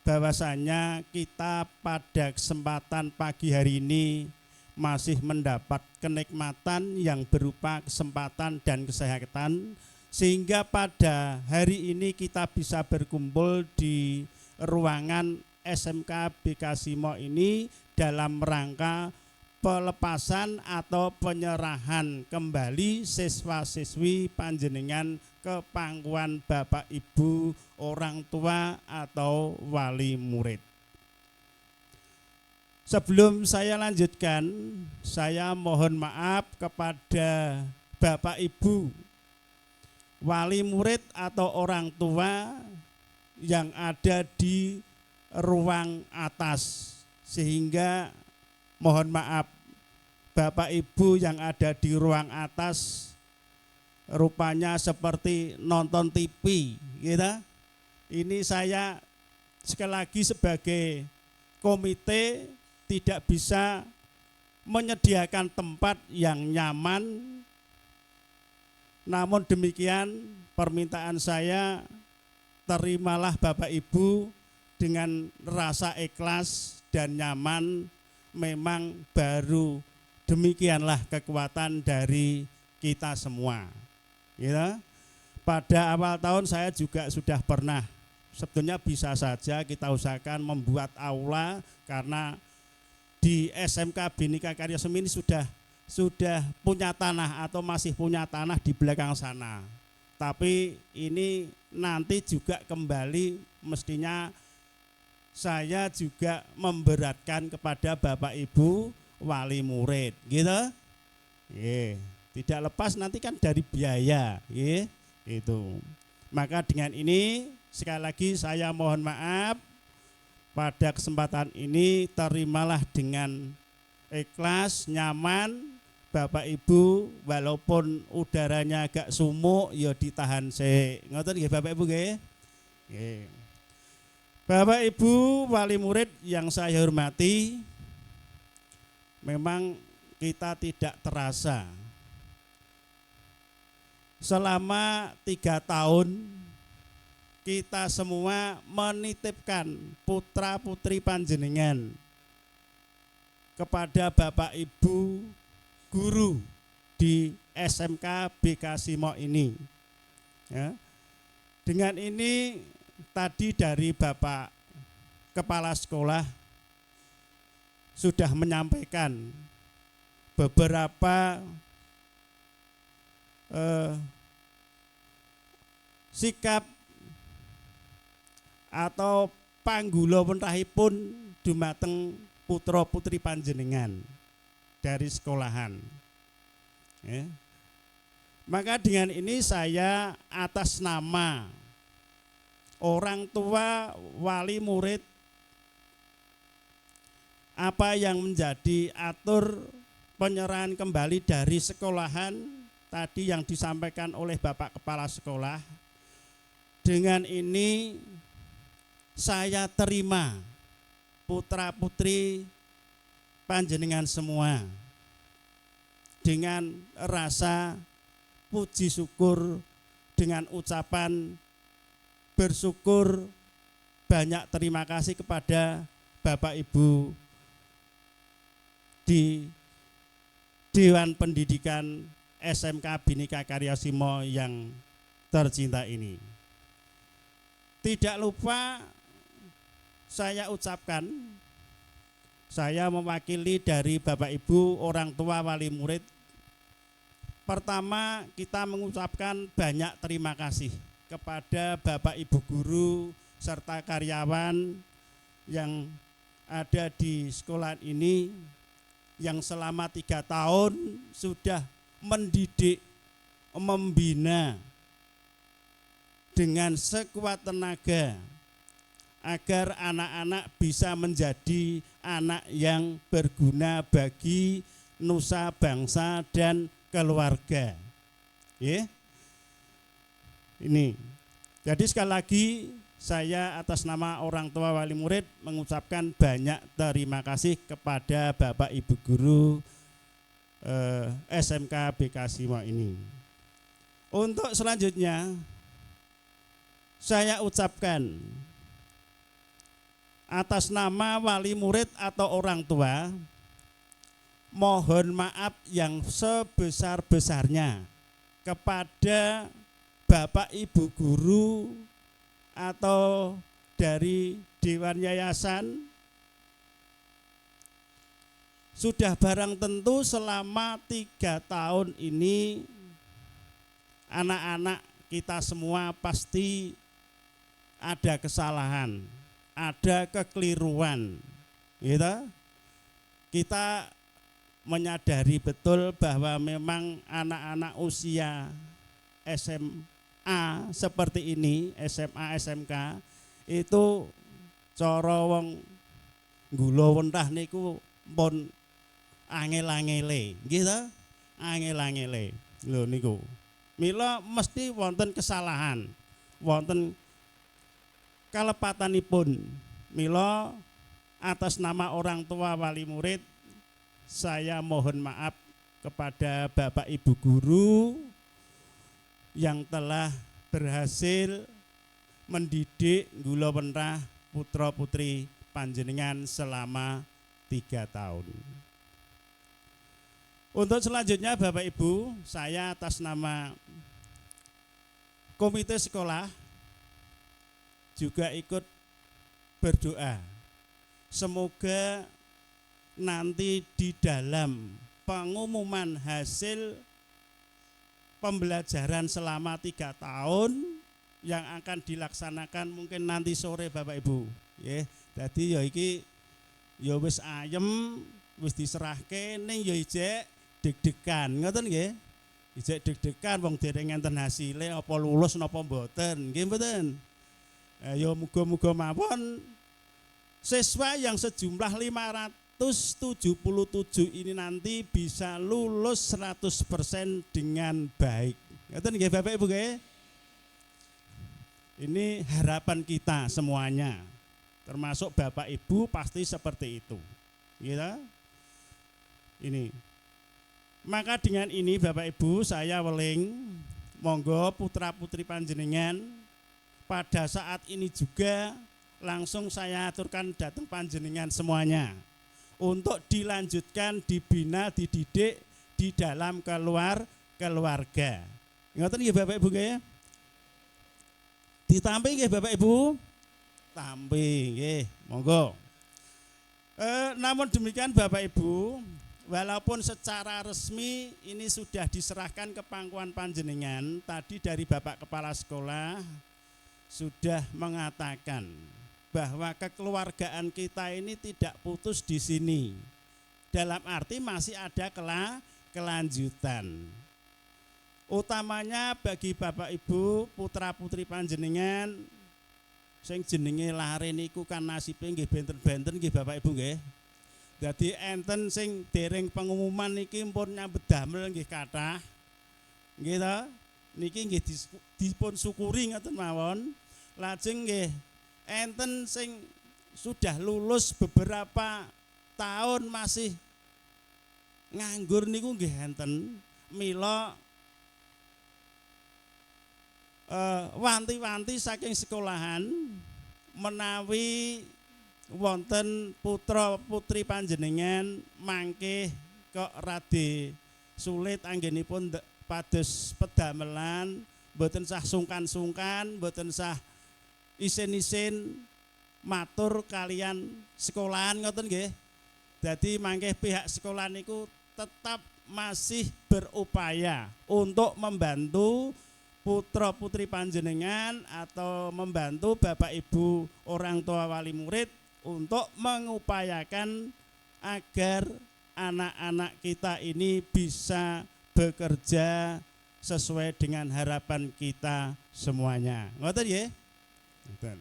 bahwasanya kita pada kesempatan pagi hari ini masih mendapat kenikmatan yang berupa kesempatan dan kesehatan, sehingga pada hari ini kita bisa berkumpul di ruangan SMK BK Simo ini dalam rangka pelepasan atau penyerahan kembali siswa-siswi panjenengan ke pangkuan Bapak Ibu orang tua atau wali murid. Sebelum saya lanjutkan, saya mohon maaf kepada Bapak Ibu wali murid atau orang tua yang ada di ruang atas, sehingga mohon maaf Bapak Ibu yang ada di ruang atas rupanya seperti nonton TV gitu. Ini saya sekali lagi sebagai komite tidak bisa menyediakan tempat yang nyaman. Namun demikian permintaan saya, terimalah Bapak Ibu dengan rasa ikhlas dan nyaman. Memang baru demikianlah kekuatan dari kita semua. Ya. Pada awal tahun saya juga sudah pernah, sebetulnya bisa saja kita usahakan membuat aula, karena di SMK Bhinneka Karya Simo ini sudah punya tanah atau masih punya tanah di belakang sana. Tapi ini nanti juga kembali mestinya saya juga memberatkan kepada Bapak Ibu wali murid, gitu. Tidak lepas nanti kan dari biaya, itu. Maka dengan ini sekali lagi saya mohon maaf, pada kesempatan ini terimalah dengan ikhlas, nyaman. Bapak Ibu walaupun udaranya agak sumuk, ya ditahan sik. Ngoten nggih Bapak Ibu nggih? Nggih. Bapak Ibu wali murid yang saya hormati, memang kita tidak terasa selama 3 tahun kita semua menitipkan putra putri panjenengan kepada Bapak Ibu guru di SMK BK Simo ini. Ya. Dengan ini tadi dari Bapak Kepala Sekolah sudah menyampaikan beberapa sikap atau panggulo penrahipun dumateng putra putri panjenengan dari sekolahan. Ya. Maka dengan ini saya atas nama orang tua, wali murid, apa yang menjadi atur penyerahan kembali dari sekolahan tadi yang disampaikan oleh Bapak Kepala Sekolah, dengan ini saya terima putra putri panjenengan semua dengan rasa puji syukur, dengan ucapan bersyukur, banyak terima kasih kepada Bapak Ibu di Dewan Pendidikan SMK Bhinneka Karyasima yang tercinta ini. Tidak lupa saya ucapkan, saya mewakili dari Bapak Ibu, orang tua, wali murid. Pertama, kita mengucapkan banyak terima kasih kepada Bapak Ibu guru serta karyawan yang ada di sekolah ini yang selama 3 tahun sudah mendidik, membina dengan sekuat tenaga agar anak-anak bisa menjadi anak yang berguna bagi nusa bangsa dan keluarga. Ya. Ini. Jadi sekali lagi saya atas nama orang tua wali murid mengucapkan banyak terima kasih kepada Bapak Ibu guru SMK BK ini. Untuk selanjutnya saya ucapkan atas nama wali murid atau orang tua, mohon maaf yang sebesar-besarnya kepada Bapak Ibu guru atau dari Dewan Yayasan. Sudah barang tentu selama 3 tahun ini anak-anak kita semua pasti ada kesalahan, ada kekeliruan, gitu. Kita menyadari betul bahwa memang anak-anak usia SMA seperti ini, SMA, SMK itu cara wong gula wentah niku pun angel-angele, gitu. Angel-angele. Lho niku. Mila mesti wonten kesalahan, wonten kalepatanipun. Mila atas nama orang tua wali murid saya mohon maaf kepada Bapak Ibu guru yang telah berhasil mendidik gula wentah putra putri panjenengan selama 3 tahun. Untuk selanjutnya Bapak Ibu, saya atas nama komite sekolah juga ikut berdoa. Semoga nanti di dalam pengumuman hasil pembelajaran selama 3 tahun yang akan dilaksanakan mungkin nanti sore Bapak Ibu. Ya, jadi ya iki ya wis ayem, wis diserahke ning ya ijek deg-degan, ngoten nggih. Ijek deg-degan wong dereng enten hasile apa lulus napa mboten, nggih mboten. Ya muga-muga mawon siswa yang sejumlah 577 ini nanti bisa lulus 100% dengan baik. Ngoten nggih Bapak Ibu nggih. Ini harapan kita semuanya. Termasuk Bapak Ibu pasti seperti itu. Gitu. Ini. Maka dengan ini Bapak Ibu saya weling monggo putra-putri panjenengan pada saat ini juga langsung saya aturkan datang panjenengan semuanya untuk dilanjutkan, dibina, dididik di dalam keluarga. Ngoten nggih Bapak Ibu nggih? Ditampi nggih Bapak Ibu? Tampi nggih, monggo. Namun demikian Bapak Ibu, walaupun secara resmi ini sudah diserahkan ke pangkuan panjenengan, tadi dari Bapak Kepala Sekolah sudah mengatakan bahwa kekeluargaan kita ini tidak putus di sini. Dalam arti masih ada kelanjutan. Utamanya bagi Bapak Ibu putra putri panjenengan sing jenenge lare niku kan nasibe nggih benten-benten nggih Bapak Ibu nggih. Dadi enten sing dereng pengumuman niki pun nyambet damel nggih kathah. Nggih to? Niki nggih dipun syukuri ngoten mawon. Lajeng nggih enten sing sudah lulus beberapa tahun masih nganggur niku nggih enten. Mila wanti-wanti saking sekolahan menawi wonten putra putri panjenengan mangke kok radi sulit anggenipun pados pedamelan, mboten sah sungkan-sungkan, mboten sah isin-isin matur kalian sekolahan ngoten nggih. Dadi mangke pihak sekolah niku tetap masih berupaya untuk membantu putra putri panjenengan atau membantu Bapak Ibu orang tua wali murid untuk mengupayakan agar anak-anak kita ini bisa bekerja sesuai dengan harapan kita semuanya. Ngoten nggih? Ngoten.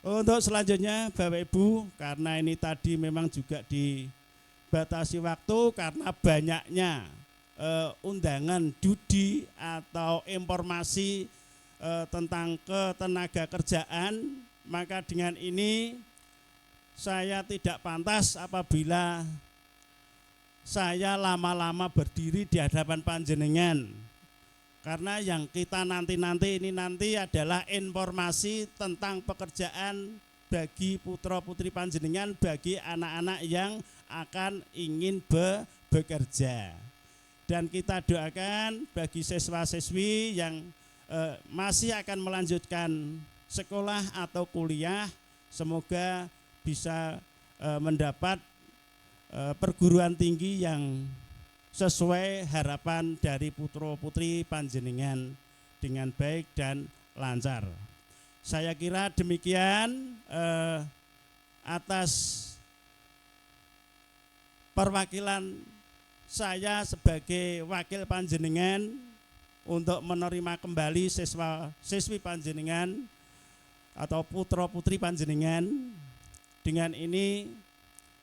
Untuk selanjutnya Bapak Ibu, karena ini tadi memang juga dibatasi waktu karena banyaknya undangan studi atau informasi tentang ketenaga kerjaan, maka dengan ini saya tidak pantas apabila saya lama-lama berdiri di hadapan panjenengan. Karena yang kita nanti-nanti ini nanti adalah informasi tentang pekerjaan bagi putra putri panjenengan, bagi anak-anak yang akan ingin bekerja. Dan kita doakan bagi siswa-siswi yang masih akan melanjutkan sekolah atau kuliah, semoga bisa mendapat perguruan tinggi yang sesuai harapan dari putra putri panjenengan dengan baik dan lancar. Saya kira demikian atas perwakilan saya sebagai wakil panjenengan untuk menerima kembali siswa-siswi panjenengan atau putra putri panjenengan. Dengan ini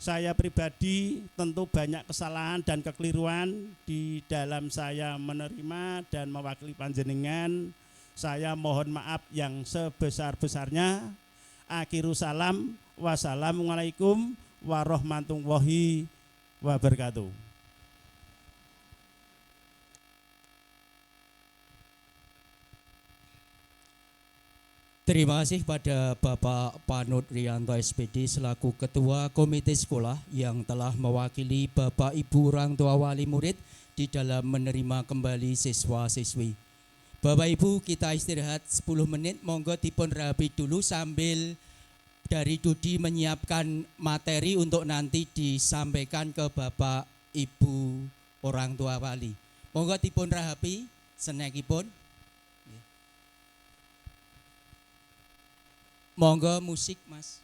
saya pribadi tentu banyak kesalahan dan kekeliruan di dalam saya menerima dan mewakili panjenengan. Saya mohon maaf yang sebesar-besarnya. Akhiru salam. Wassalamualaikum warahmatullahi wabarakatuh. Terima kasih pada Bapak Panut Rianto SPD selaku Ketua Komite Sekolah yang telah mewakili Bapak Ibu orang tua wali murid di dalam menerima kembali siswa-siswi. Bapak Ibu, kita istirahat 10 menit, monggo dipun rabi dulu sambil dari Dudi menyiapkan materi untuk nanti disampaikan ke Bapak Ibu orang tua wali. Monggo dipun rabi senekipun. Monggo musik, Mas.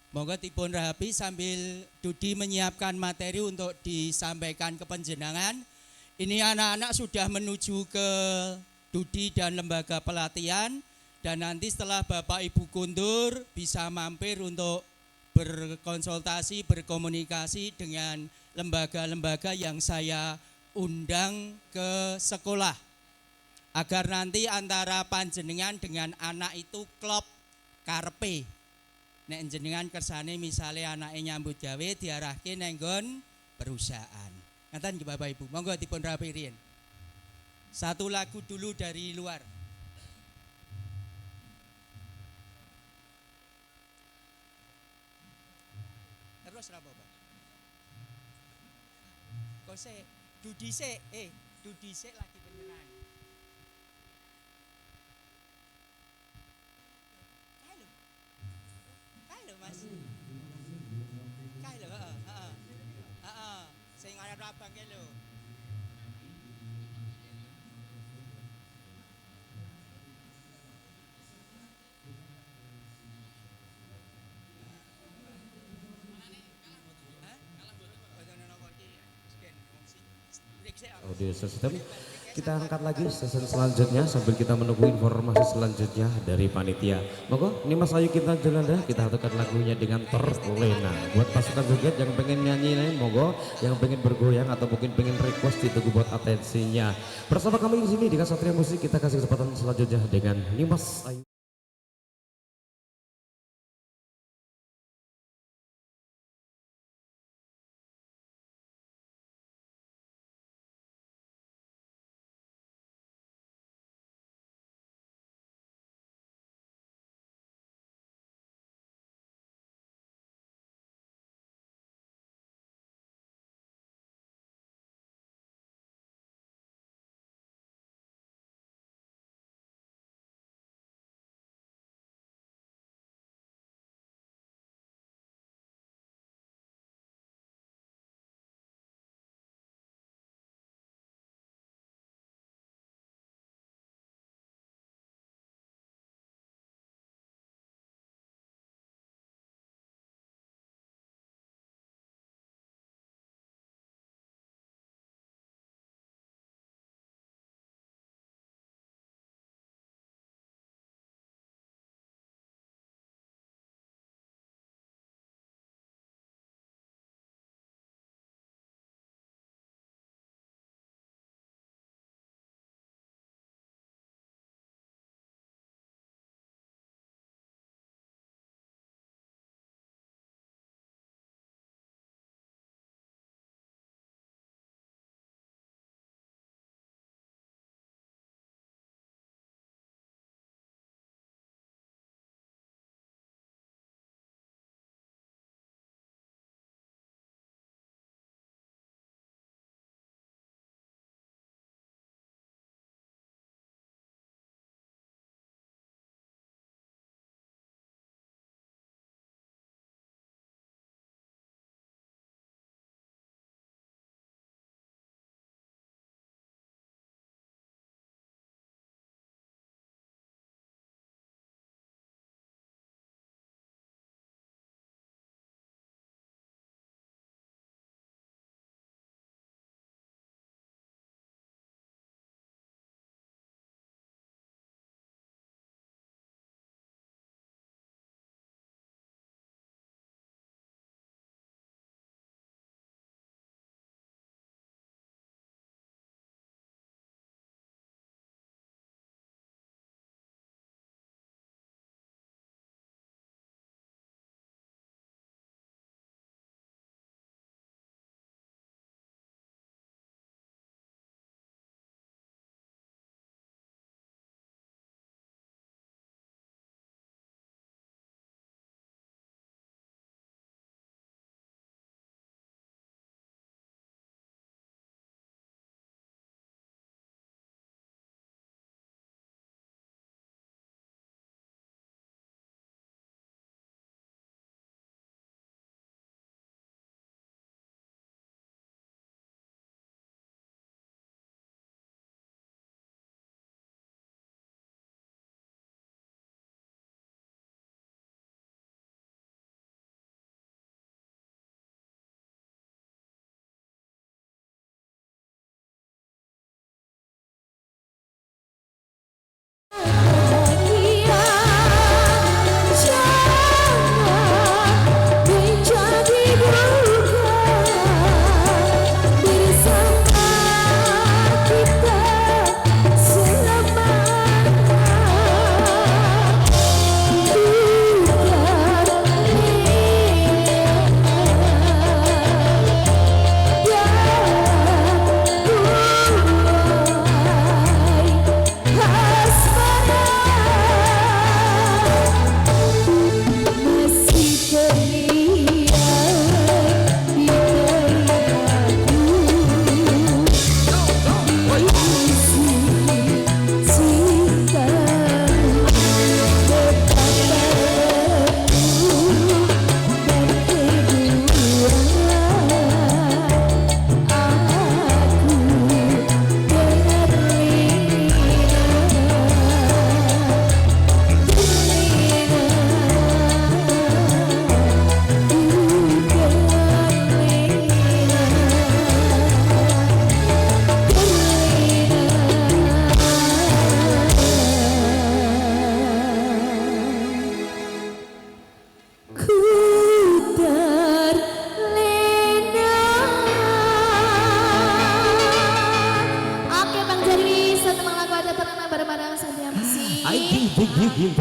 Monggo dipun rahapi sambil Dudi menyiapkan materi untuk disampaikan ke panjenengan. Ini anak-anak sudah menuju ke Dudi dan lembaga pelatihan, dan nanti setelah Bapak Ibu kundur bisa mampir untuk berkonsultasi, berkomunikasi dengan lembaga-lembaga yang saya undang ke sekolah, agar nanti antara panjenengan dengan anak itu klop karpe. Nek jenengan kersane misalnya anaknya nyambut gawe diarahke nang nggon perusahaan. Ngaten nggih Bapak Ibu. Monggo dipun rapi riyen. Satu lagu dulu dari luar. Terus ra apa-apa. Kok Dudi sik lagi beneran. Kae lho Mas. Kae lho, heeh. Heeh. Sing arep abang kae lho. audio system. Kita angkat lagi sesi selanjutnya sambil kita menunggu informasi selanjutnya dari panitia. Monggo Nimas ayo kita jelanda, kita haturkan lagunya dengan terlena. Buat pasukan joget yang pengen nyanyi nih, monggo yang pengen bergoyang atau mungkin pengen request ditunggu buat atensinya. Bersama kami di sini dengan Satria Musik kita kasih kesempatan selanjutnya dengan Nimas Ayu.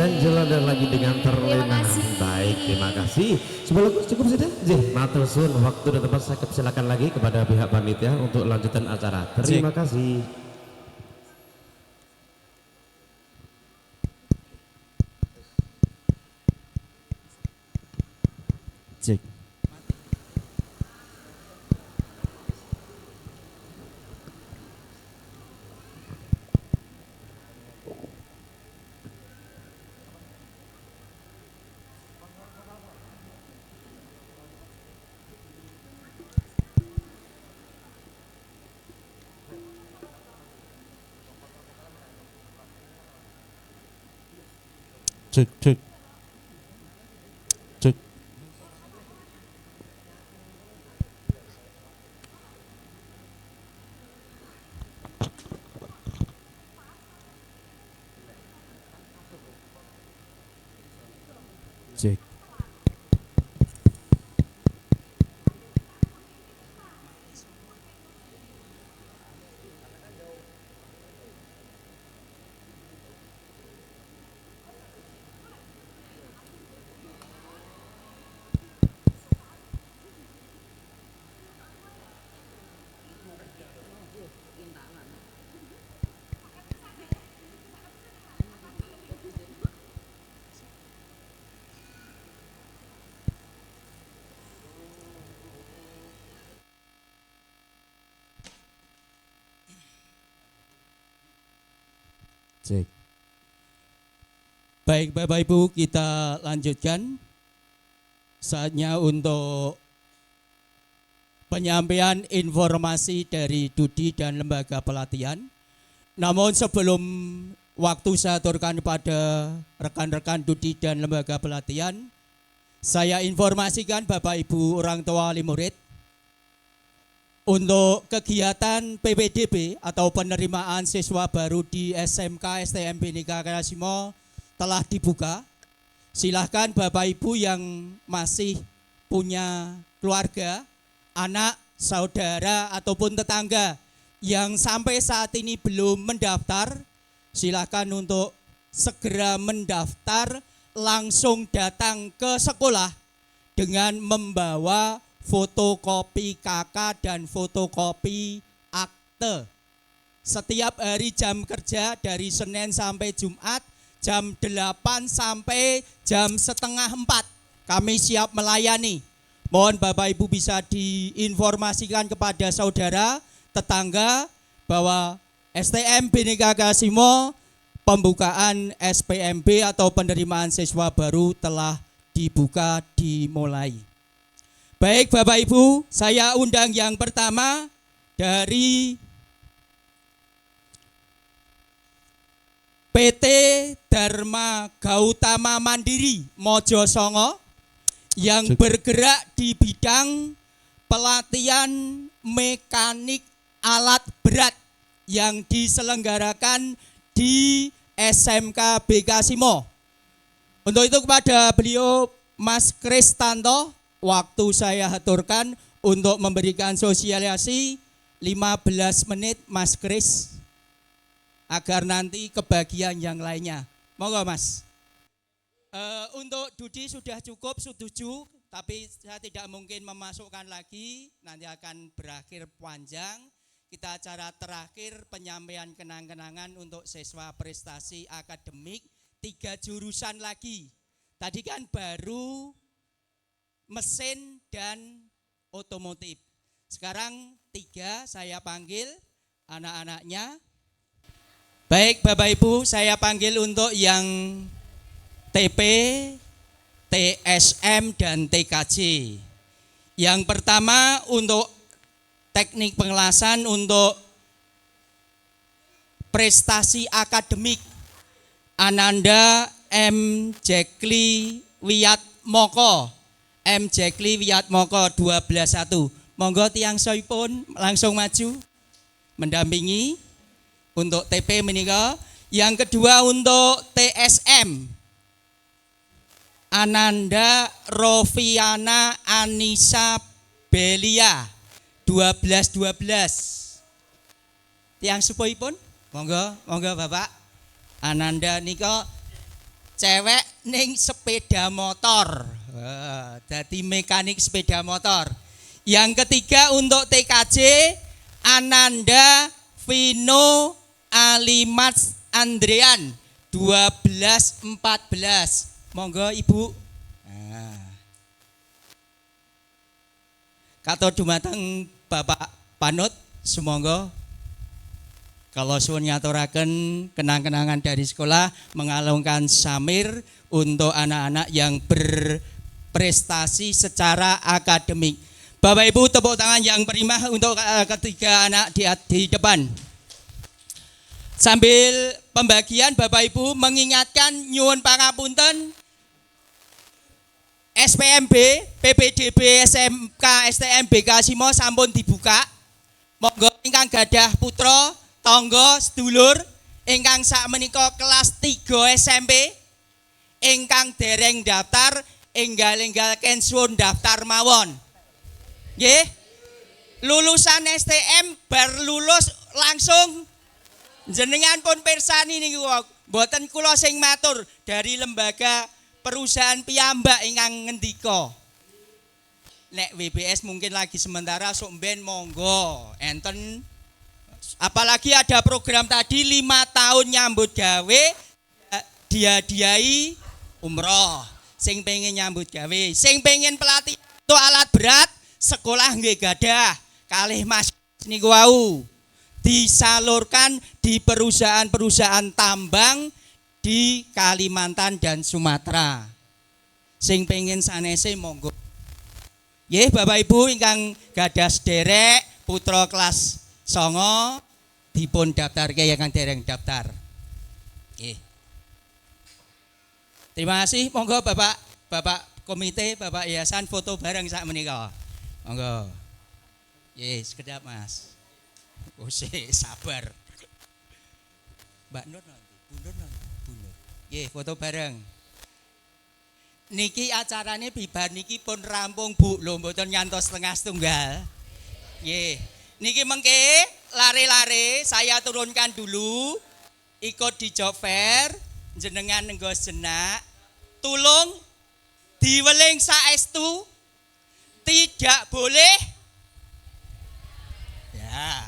dan jalan lagi dengan terlena. Terima kasih. Baik, terima kasih. Sebelum cukup sudah. Jih, matur suwun, waktu dan tempat saya persilakan lagi kepada pihak panitia untuk lanjutan acara. Terima kasih. Cek. Cek, cek. Cek. Cek. Cek. Baik Bapak Ibu, kita lanjutkan. Saatnya untuk penyampaian informasi dari Dudi dan lembaga pelatihan. Namun sebelum waktu saya aturkan kepada rekan-rekan Dudi dan lembaga pelatihan, saya informasikan Bapak Ibu orang tua wali murid untuk kegiatan PPDB atau penerimaan siswa baru di SMK STM Bhinneka Kelasimo telah dibuka. Silahkan Bapak Ibu yang masih punya keluarga, anak, saudara ataupun tetangga yang sampai saat ini belum mendaftar, silahkan untuk segera mendaftar, langsung datang ke sekolah dengan membawa fotokopi KK dan fotokopi akte. Setiap hari jam kerja dari Senin sampai Jumat jam 8 sampai jam setengah 4 kami siap melayani. Mohon Bapak Ibu bisa diinformasikan kepada saudara, tetangga bahwa STM Bhinneka Kelasimo pembukaan SPMB atau penerimaan siswa baru telah dibuka dimulai. Baik Bapak Ibu, saya undang yang pertama dari PT Dharma Gautama Mandiri Mojosongo yang bergerak di bidang pelatihan mekanik alat berat yang diselenggarakan di SMK Bekasimo. Untuk itu kepada beliau Mas Kristanto, waktu saya aturkan untuk memberikan sosialisasi 15 menit Mas Kris, agar nanti kebagian yang lainnya. Monggo Mas. Untuk Dudi sudah cukup, setuju, tapi saya tidak mungkin memasukkan lagi, nanti akan berakhir panjang. Kita acara terakhir penyampaian kenang-kenangan untuk siswa prestasi akademik 3 jurusan lagi. Tadi kan baru mesin dan otomotif. Sekarang 3 saya panggil anak-anaknya. Baik Bapak Ibu, saya panggil untuk yang TP, TSM dan TKJ. Yang pertama untuk teknik pengelasan untuk prestasi akademik Ananda M. Jekli Wiyatmoko. M. Jekli Wiyatmoko 12-1. Monggo tiang soipun langsung maju mendampingi untuk TP menika. Yang kedua untuk TSM Ananda Rofiana Anissa Belia 12-12. Tiang sepuhipun monggo Bapak Ananda nika cewek ning sepeda motor. Dadi mekanik sepeda motor. Yang ketiga untuk TKJ Ananda Vino Alimat Andrean 1214. Monggo Ibu. Katur dumateng Bapak Panut, semonggo kalau suwun ngaturaken kenang-kenangan dari sekolah mengalungkan samir untuk anak-anak yang berprestasi secara akademik. Bapak Ibu tepuk tangan yang prima untuk ketiga anak di depan. Sambil pembagian Bapak Ibu mengingatkan nyuwun pangapunten SPMB, PPDB, SMK, STM, BK Simo sampun dibuka. Monggo ingkang gadah putra, tangga, sedulur ingkang sakmenika kelas 3 SMP ingkang dereng daftar enggal-enggalken suwun daftar mawon. Nggih. Lulusan STM bar lulus langsung jenengan pun pirsani niku mboten kula sing matur dari lembaga perusahaan piyambak ingkang ngendika. Nek WBS mungkin lagi sementara sok mben monggo enten apalagi ada program tadi 5 tahun nyambut gawe diadiai umroh. Sing pengen nyambut gawe, sing pengen pelatihan untuk alat berat sekolah nggih gadah kalih Mas niku wau disalurkan di perusahaan-perusahaan tambang di Kalimantan dan Sumatera. Sing pengen sanese monggo. Nggih Bapak Ibu ingkang gadah sederek putra kelas 9 dipun daftarke ingkang dereng daftar. Nggih. Terima kasih, monggo Bapak komite, Bapak yayasan foto bareng sak menika. Monggo. Nggih, sekedap Mas. Oh, sabar. Mbak Nur nanti, Bu Nur nanti. Nggih, foto bareng. Niki acarane bibar niki pun rampung Bu, lho mboten ngantos setengah setunggal. Nggih. Niki mengke lare-lare saya turunkan dulu ikut di job fair jenengan nenggo senak tulung diweling saestu tidak boleh ya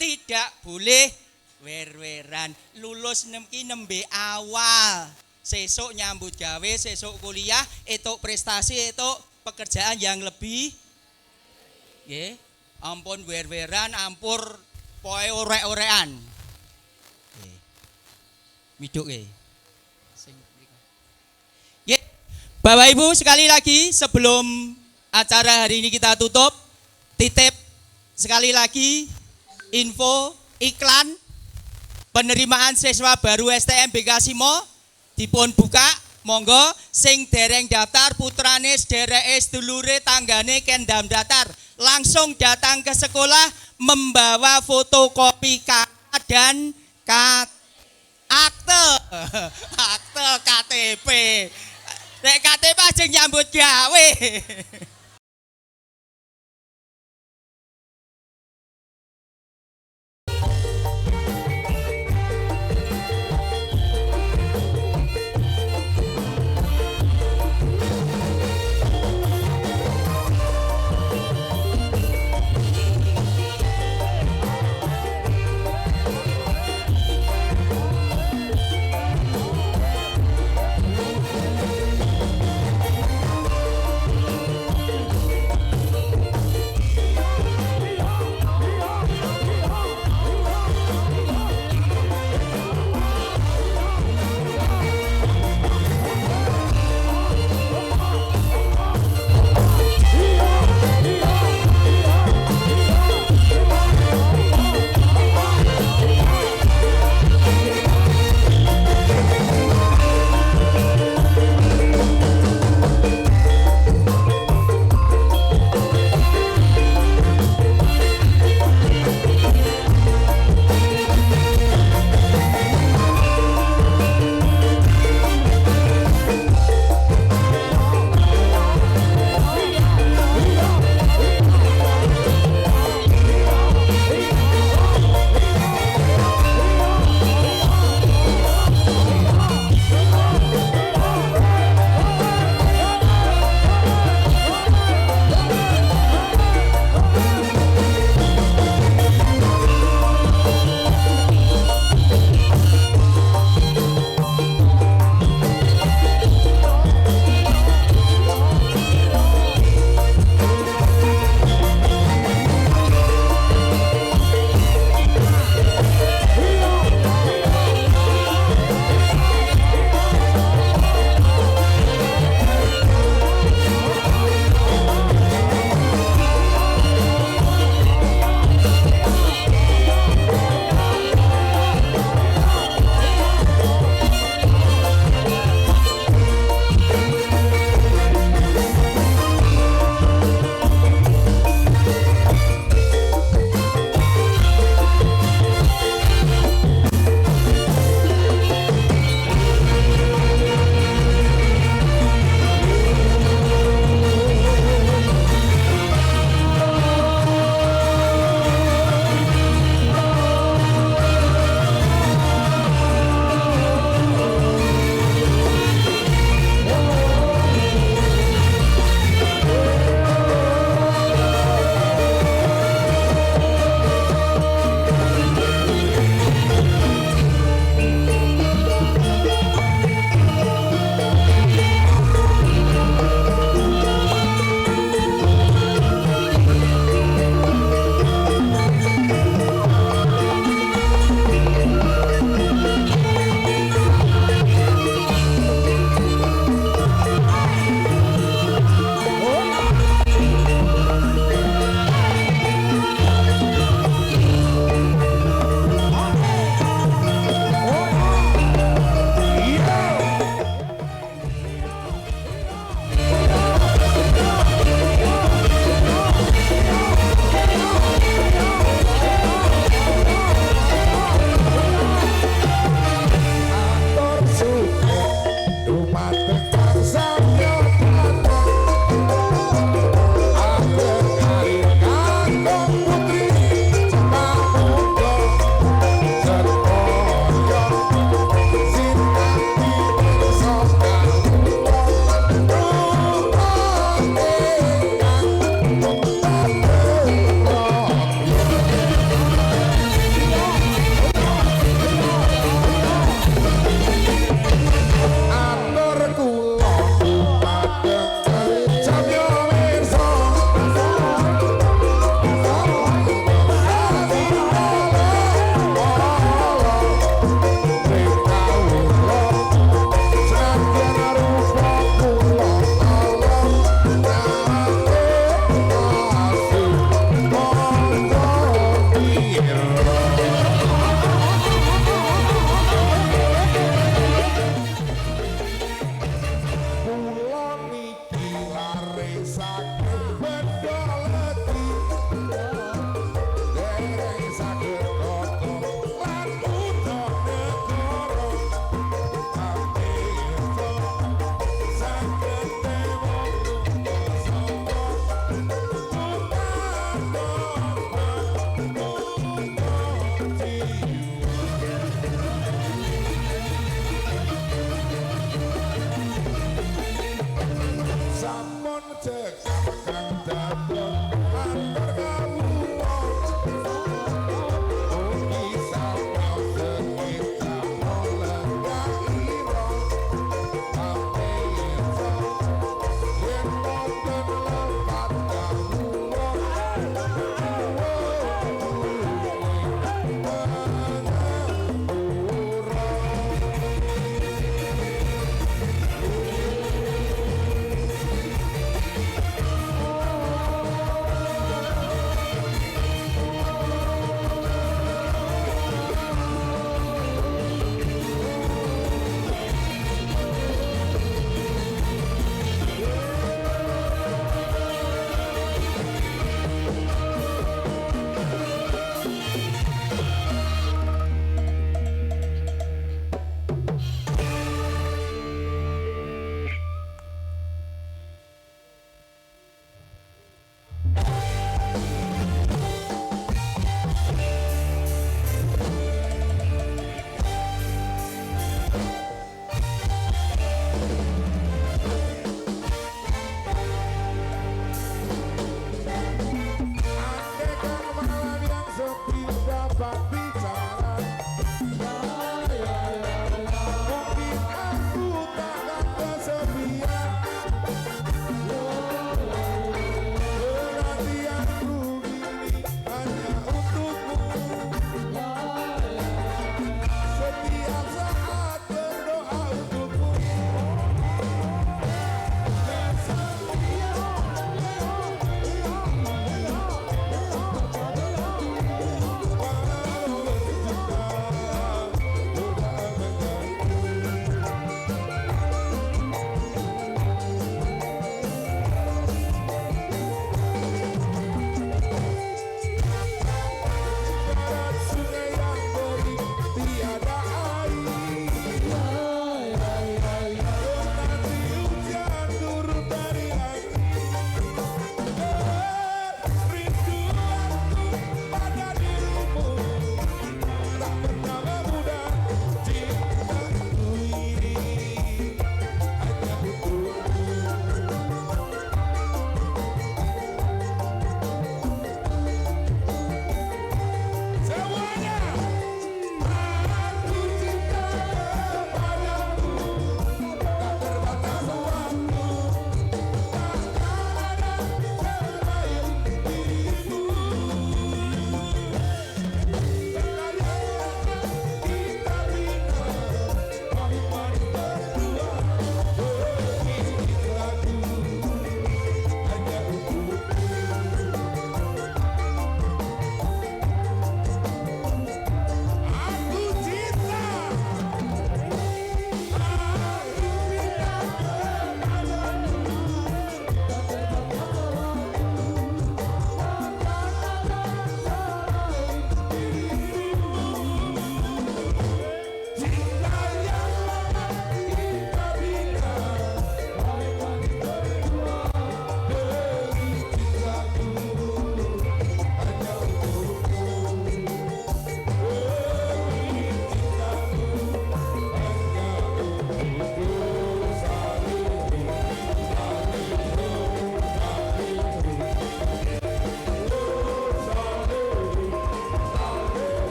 tidak boleh wer-weran lulus nembe awal sesuk nyambut gawe sesuk kuliah etuk prestasi etuk pekerjaan yang lebih nggih ampun wer-weran ampur poe orek-orekan nggih miduk nggih sing nggih Bapak Ibu sekali lagi sebelum acara hari ini kita tutup titip sekali lagi info iklan penerimaan siswa baru STM BK Simo dipun buka monggo sing dereng daftar putrane sedereke sedulure tanggane kendam daftar langsung datang ke sekolah membawa fotokopi KK dan akte KTP nek KTP aja nyambut gawe.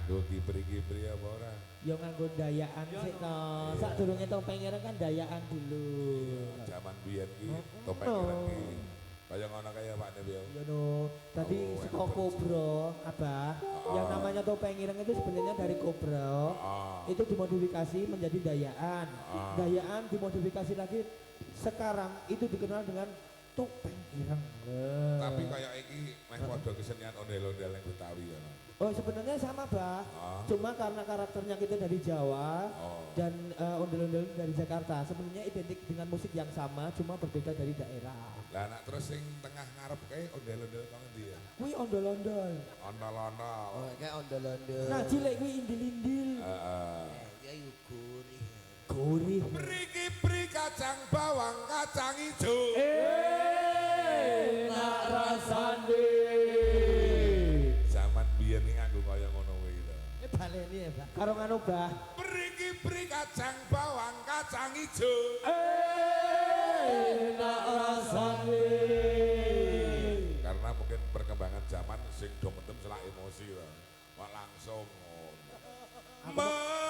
nganggo kipri-kipri apa ora? Ya nganggo dayaan sik to. Sadurunge topeng ireng kan dayaan dulu. Zaman biyen ki topeng ireng ki kaya ngono kaya Pak Nebil. Ya no, tadi Oh, saka enak kobra, Abah. Yang namanya topeng ireng itu sebenarnya dari kobra. Itu dimodifikasi menjadi dayaan. Dayaan dimodifikasi lagi sekarang itu dikenal dengan topeng ireng. Tapi kayak iki meh padha kesenian ondel-ondel yang Betawi ya. Oh sebenarnya sama bah, cuma karena karakternya kita dari Jawa dan ondel-ondel dari Jakarta. Sebenarnya identik dengan musik yang sama, cuma berbeda dari daerah. Lah nak terus sing tengah ngarep kae ondel-ondel kang endi ya? Kuwi ondol-ondol. Ondel-ondel. Oh, kayak ondel-ondel. Nah cilik kuwi indil-indil. Ya yuk gurih. Gurih. Beri kacang bawang kacang ijo. Enak rasane. Zaman biyen iki nganggo kaya ngono kuwi lho. Baleni ya, Pak. Karo nganu, Bah. Beri kacang bawang kacang ijo. Enak rasane. Karena mungkin perkembangan zaman sing do mendem selak emosi lho. Kok langsung ngono.